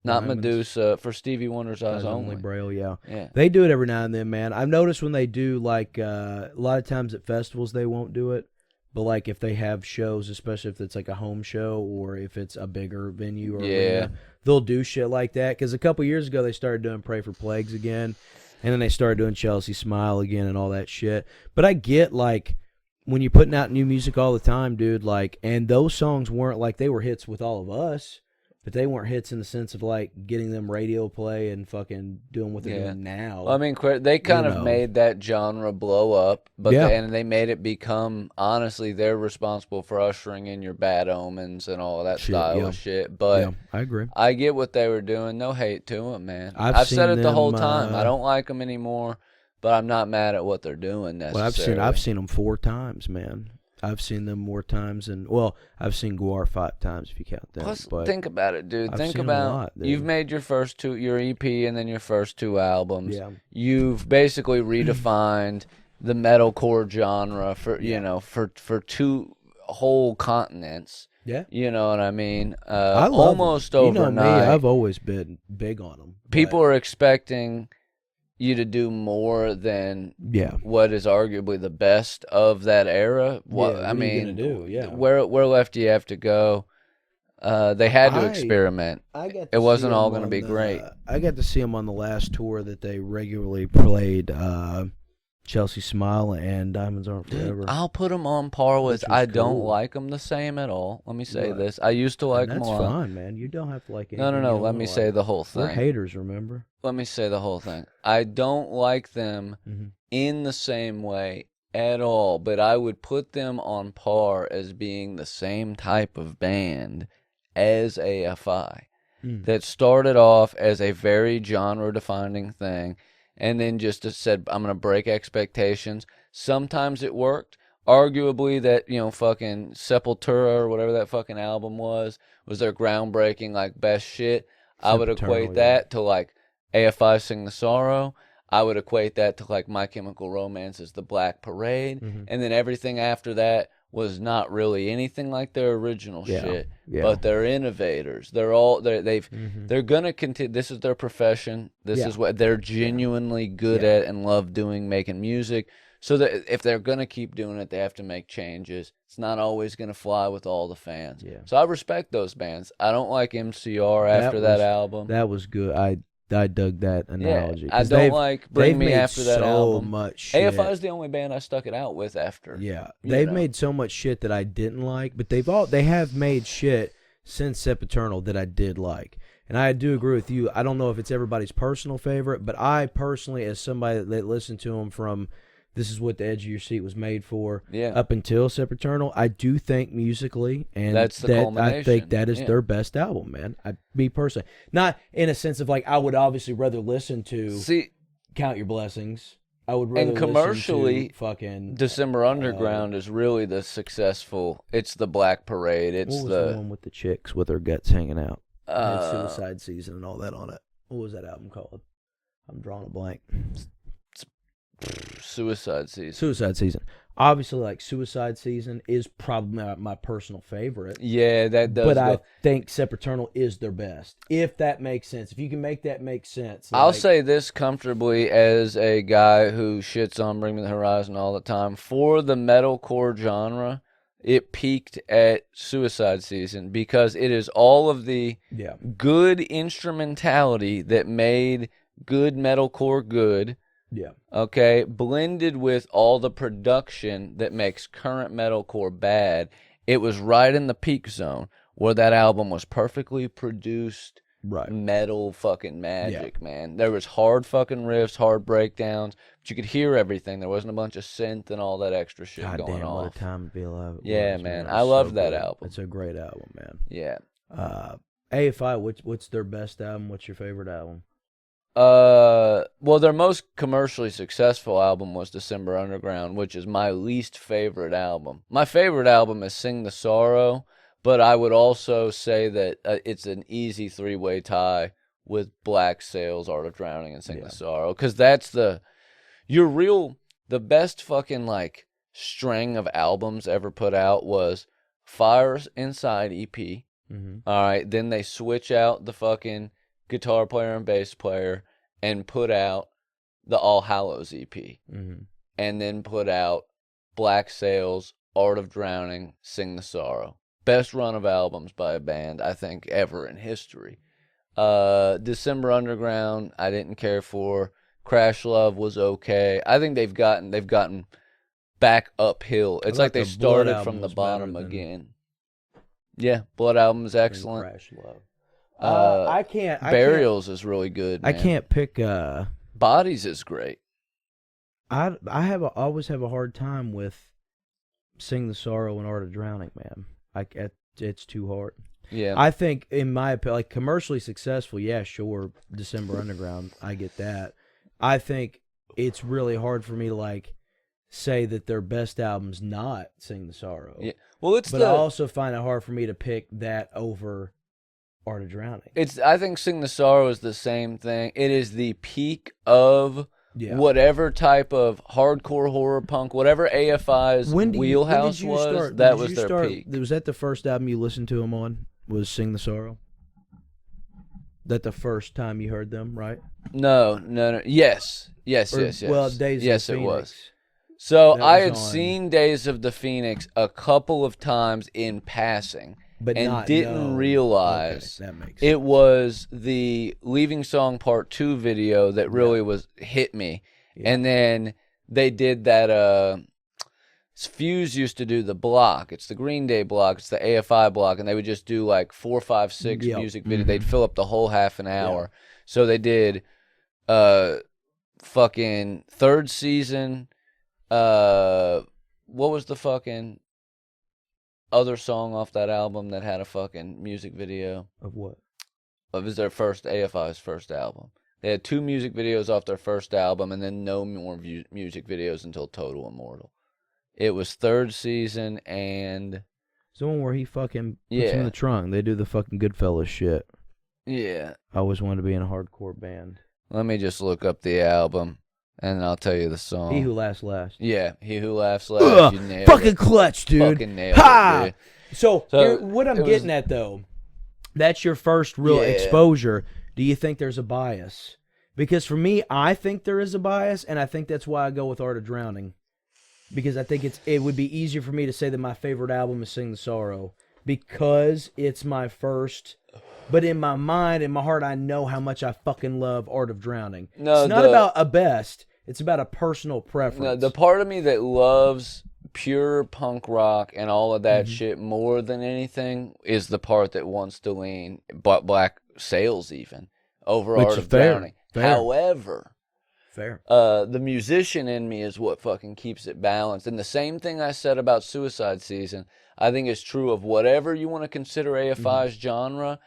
Medusa, for Stevie Wonder's Eyes Only. Braille, yeah. Yeah. They do it every now and then, man. I've noticed when they do, a lot of times at festivals they won't do it. But, if they have shows, especially if it's, a home show or if it's a bigger venue or arena, they'll do shit like that. Because a couple years ago they started doing Pray for Plagues again. And then they started doing Chelsea Smile again and all that shit. But I get, when you're putting out new music all the time, dude, like, and those songs weren't like they were hits with all of us, but they weren't hits in the sense of like getting them radio play and fucking doing what they're doing now. Well, I mean, they kind of know. made that genre blow up, but Yeah. and they made it become, honestly, they're responsible for ushering in your Bad Omens and all of that style of shit. But yeah, I agree. I get what they were doing. No hate to them, man. I've said seen it the whole them, time. I don't like them anymore, but I'm not mad at what they're doing necessarily. Well, I've seen them 4 times, man. I've seen them more times than, well, I've seen Guar 5 times if you count them. Plus, but think about it, dude. I've Think seen 'em a about lot, dude. you've made your EP and then your first 2 albums. Yeah. You've basically redefined the metalcore genre for for 2 whole continents. Yeah. You know what I mean? I love almost 'em. overnight. You know me, I've always been big on them. People are expecting you to do more than what is arguably the best of that era. What Yeah, I mean, are you gonna do? Yeah. where left do you have to go? They had to experiment. It wasn't all going to be great. I got to see them on the last tour that they regularly played. Chelsea Smile and Diamonds Aren't Forever. I'll put them on par with. I don't like them the same at all. Let me say this. I used to like them a lot. That's fine, man. You don't have to like anything. No. Let me say the whole thing. We're haters, remember? Let me say the whole thing. I don't like them in the same way at all, but I would put them on par as being the same type of band as AFI that started off as a very genre-defining thing and then just said, I'm going to break expectations. Sometimes it worked. Arguably that, fucking Sepultura or whatever that fucking album was their groundbreaking, like, best shit. I would equate that to, like, AFI Sing the Sorrow. I would equate that to, like, My Chemical Romance's The Black Parade. And then everything after that was not really anything like their original shit. Yeah. But they're innovators. They're gonna continue. This is their profession. This is what they're genuinely good at and love doing, making music. So that if they're gonna keep doing it, they have to make changes. It's not always gonna fly with all the fans. Yeah. So I respect those bands. I don't like MCR after that album. That was good. I dug that analogy. Yeah, I don't like Bring Me After that album. Much shit. AFI is the only band I stuck it out with after. Yeah, they've made so much shit that I didn't like, but they have made shit since Sempiternal that I did like. And I do agree with you. I don't know if it's everybody's personal favorite, but I personally, as somebody that listened to them from This Is What the Edge of Your Seat Was Made For, up until Sempiternal, I do think musically, and that's the culmination. I think that is their best album, man. Me personally, not in a sense of like I would obviously rather listen to Count Your Blessings. I would rather and commercially, listen to fucking December Underground is really the successful. It's the Black Parade. It's what was the one with the chicks with their guts hanging out. Had Suicide Season and all that on it. What was that album called? I'm drawing a blank. Suicide Season. Suicide Season. Obviously, like Suicide Season is probably my personal favorite. Yeah, that does. But I think Sempiternal is their best. If that makes sense. If you can make that make sense. I'll say this comfortably as a guy who shits on Bring Me the Horizon all the time. For the metalcore genre, it peaked at Suicide Season because it is all of the good instrumentality that made good metalcore good. Yeah. Okay, blended with all the production that makes current metalcore bad. It was right in the peak zone where that album was perfectly produced metal fucking magic, man. There was hard fucking riffs, hard breakdowns, but you could hear everything. There wasn't a bunch of synth and all that extra shit going on. What a time to be alive. Yeah, man. I love that album. It's a great album, man. Yeah. AFI, what's their best album? What's your favorite album? Well, their most commercially successful album was December Underground, which is my least favorite album. My favorite album is Sing the Sorrow, but I would also say that it's an easy 3-way tie with Black Sails, Art of Drowning, and Sing the Sorrow, because that's the best fucking like string of albums ever put out was Fires Inside EP. All right, then they switch out the fucking guitar player and bass player and put out the All Hallows EP. And then put out Black Sails, Art of Drowning, Sing the Sorrow. Best run of albums by a band, I think, ever in history. December Underground, I didn't care for. Crash Love was okay. I think they've gotten back uphill. It's thought like they the Blood started album from the was better bottom than- again. Yeah, Blood album's than excellent. Crash Love. Uh, I can't. Burials is really good, man. I can't pick. Bodies is great. I always have a hard time with Sing the Sorrow and Art of Drowning, man. It's too hard. Yeah. I think, in my opinion, like commercially successful, yeah, sure, December Underground, I get that. I think it's really hard for me to like say that their best album's not Sing the Sorrow. Yeah. Well, I also find it hard for me to pick that over Art of Drowning. I think Sing the Sorrow is the same thing. It is the peak of whatever type of hardcore horror punk, whatever AFI's wheelhouse was. That was their peak. Was that the first album you listened to them on? Was Sing the Sorrow? That the first time you heard them, right? No. Yes. Well, Days yes, of the it was. Phoenix. So I had was on- seen Days of the Phoenix a couple of times in passing, But and didn't realize that makes it sense. was the Leaving Song Part 2 video that really hit me. Yeah. And then they did that Fuse used to do the block. It's the Green Day block. It's the AFI block, and they would just do like 4, 5, 6 music videos. They'd fill up the whole half an hour. So they did fucking Third Season. What was the fucking other song off that album that had a fucking music video? Of what? It was their first AFI's first album. They had 2 music videos off their first album, and then no more music videos until Total Immortal. It was Third Season and It's the one where he fucking puts him in the trunk. They do the fucking Goodfellas shit. yeah. I always wanted to be in a hardcore band. Let me just look up the album, and I'll tell you the song. He Who Laughs Last. Yeah, He Who Laughs Last. You nailed fucking it. clutch, dude. Fucking nailed Ha! it, dude. So So, what I'm it getting was- at, though, that's your first real Yeah. exposure. Do you think there's a bias? Because for me, I think there is a bias, and I think that's why I go with Art of Drowning. Because I think it would be easier for me to say that my favorite album is Sing the Sorrow, because it's my first. But in my mind, in my heart, I know how much I fucking love Art of Drowning. No, it's not about a best. It's about a personal preference. No, the part of me that loves pure punk rock and all of that shit more than anything is the part that wants to lean Black Sails even over Which Art is of fair. Drowning. Fair. However, Fair. the musician in me is what fucking keeps it balanced. And the same thing I said about Suicide Season, I think is true of whatever you want to consider AFI's genre.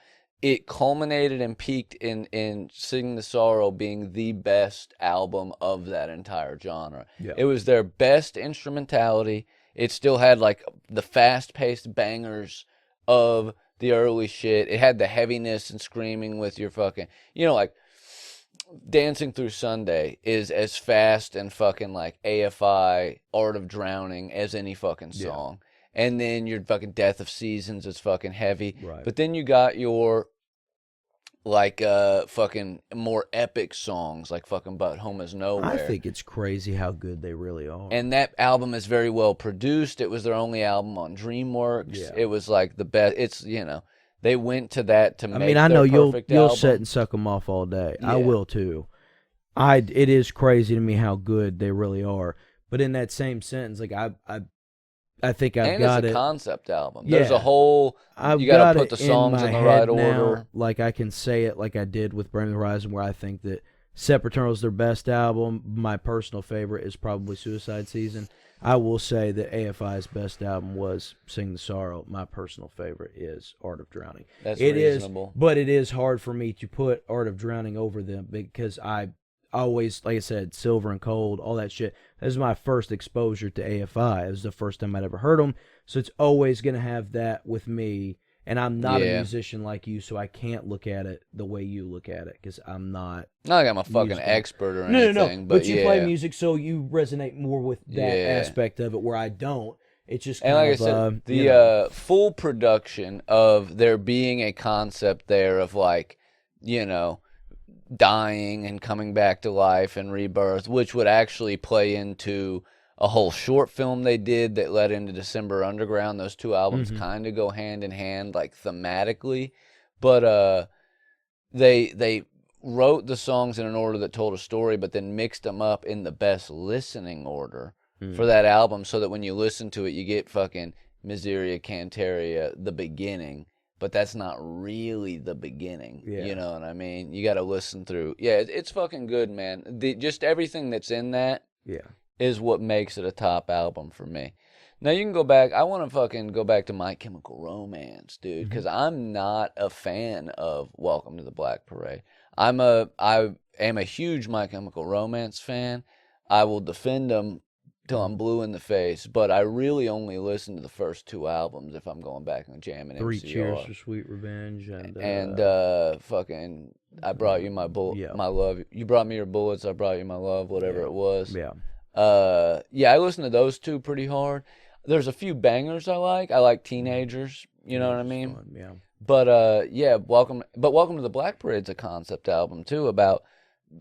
It culminated and peaked in Sing the Sorrow being the best album of that entire genre. Yeah. It was their best instrumentality. It still had like the fast-paced bangers of the early shit. It had the heaviness and screaming with your fucking, like Dancing Through Sunday is as fast and fucking like AFI Art of Drowning as any fucking song. And then your fucking Death of Seasons is fucking heavy. Right. But then you got your like fucking more epic songs like fucking But Home Is Nowhere. I think it's crazy how good they really are. And that album is very well produced. It was their only album on DreamWorks. Yeah. It was like the best. It's, they went to that to make I their know you'll perfect album. sit and suck them off all day. I Yeah. will too. It is crazy to me how good they really are. But in that same sentence, like I think I've and got it's a it. concept album. Yeah. There's a whole. I've You gotta got put it the songs my in the head right now, order. Like I can say it like I did with Bring Me the Horizon, where I think that Sepultura is their best album. My personal favorite is probably Suicide Season. I will say that AFI's best album was Sing the Sorrow. My personal favorite is Art of Drowning. That's It is, reasonable. but it is hard for me to put Art of Drowning over them because I always, like I said, Silver and Cold, all that shit. This is my first exposure to AFI. It was the first time I'd ever heard them, so it's always going to have that with me. And I'm not a musician like you, so I can't look at it the way you look at it because I'm not. Not like I'm a fucking musical. expert or No. anything. But you yeah. play music, so you resonate more with that Yeah. aspect of it, where I don't. It's just And kind like of, I said, you know. full production of there being a concept there of like, dying and coming back to life and rebirth, which would actually play into a whole short film they did that led into December Underground. Those two albums kind of go hand in hand, like thematically, but they wrote the songs in an order that told a story, but then mixed them up in the best listening order for that album, so that when you listen to it, you get fucking Miseria Cantaria, the beginning, but that's not really the beginning. Yeah. You know what I mean? You got to listen through. Yeah, it's fucking good, man. Just everything that's in that is what makes it a top album for me. Now you can go back. I want to fucking go back to My Chemical Romance, dude, because I'm not a fan of Welcome to the Black Parade. I am a huge My Chemical Romance fan. I will defend them till I'm blue in the face, but I really only listen to the first 2 albums if I'm going back and jamming 3 MCR. Cheers for Sweet Revenge and fucking I brought you my my love. You brought me your bullets. I brought you my love. Whatever it was. Yeah. I listen to those 2 pretty hard. There's a few bangers I like. I like Teenagers. You know what I mean? Fun, yeah. But Welcome to the Black Parade's a concept album too, about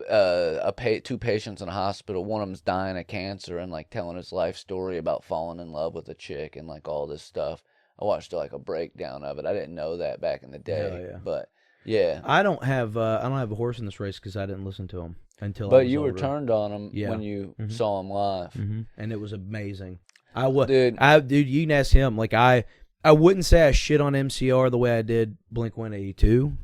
2 patients in a hospital. One of them's dying of cancer and like telling his life story about falling in love with a chick and like all this stuff. I watched like a breakdown of it. I didn't know that back in the day, but yeah. I don't have a horse in this race because I didn't listen to him until. But I was you older. were turned on him when you saw him live, and it was amazing. I was dude. Dude, you can ask him. Like I wouldn't say I shit on MCR the way I did Blink-182.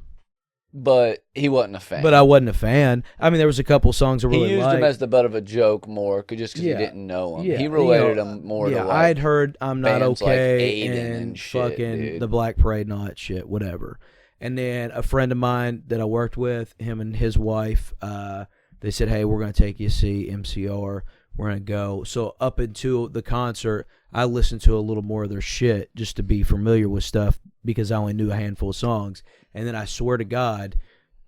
But he wasn't a fan. But I wasn't a fan. I mean, there was a couple songs I really liked. He used him as the butt of a joke more, just because he didn't know him. Yeah, he related him more to like I'd heard I'm Not Okay like and shit, fucking dude. The Black Parade and all that shit, whatever. And then a friend of mine that I worked with, him and his wife, they said, hey, we're going to take you to see MCR. We're going to go. So up until the concert, I listened to a little more of their shit just to be familiar with stuff because I only knew a handful of songs. And then I swear to God,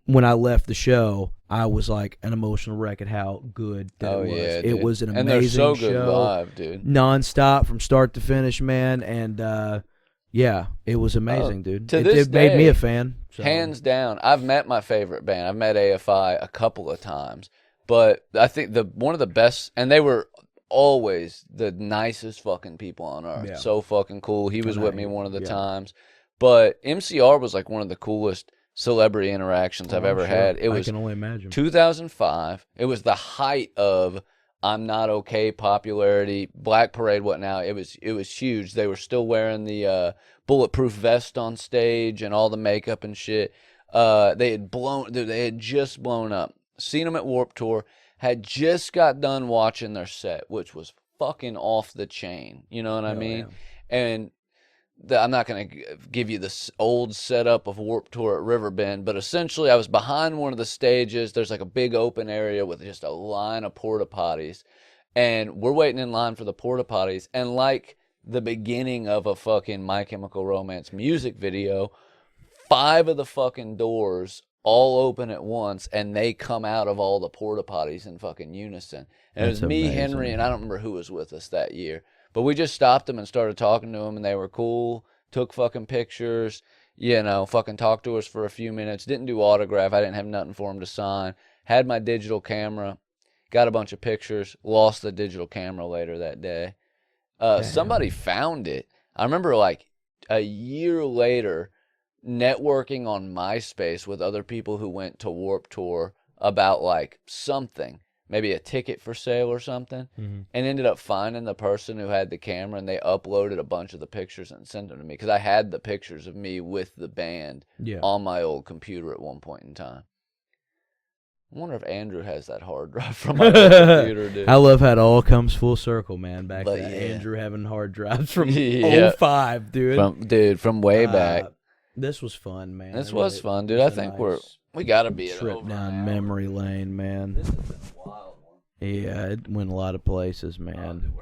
when I left the show, I was like an emotional wreck at how good that it was. Yeah, it dude. was an amazing and they're so good show, live, dude. nonstop from start to finish, man. And yeah, it was amazing, dude. It made me a fan. So. Hands down. I've met my favorite band. I've met AFI a couple of times, but I think one of the best, and they were always the nicest fucking people on earth. Yeah. So fucking cool. He was with me one of the times, but MCR was like one of the coolest celebrity interactions I've ever had. It was, I can only imagine. 2005. It was the height of I'm Not Okay popularity. Black Parade wasn't out. It was huge. They were still wearing the bulletproof vest on stage and all the makeup and shit. They had just blown up. Seen them at Warped Tour. Had just got done watching their set, which was fucking off the chain. You know what I mean? Yeah. And I'm not going to give you this old setup of Warped Tour at Riverbend, but essentially I was behind one of the stages. There's like a big open area with just a line of porta potties, and we're waiting in line for the porta potties. And like the beginning of a fucking My Chemical Romance music video, 5 of the fucking doors all open at once, and they come out of all the porta potties in fucking unison. And it was me, Henry, and I don't remember who was with us that year. But we just stopped them and started talking to them, and they were cool. Took fucking pictures, fucking talked to us for a few minutes. Didn't do autograph. I didn't have nothing for them to sign. Had my digital camera. Got a bunch of pictures. Lost the digital camera later that day. Somebody found it. I remember like a year later networking on MySpace with other people who went to Warped Tour about like something. Maybe a ticket for sale or something, and ended up finding the person who had the camera, and they uploaded a bunch of the pictures and sent them to me, because I had the pictures of me with the band on my old computer at one point in time. I wonder if Andrew has that hard drive from my old computer, dude. I love how it all comes full circle, man. Back to Yeah. Andrew having hard drives from 05, dude. From way back. This was fun, man. This was fun, dude. I think we got to be at trip over down memory lane, man. This has been a wild one. Yeah, it went a lot of places, man. Oh, dude,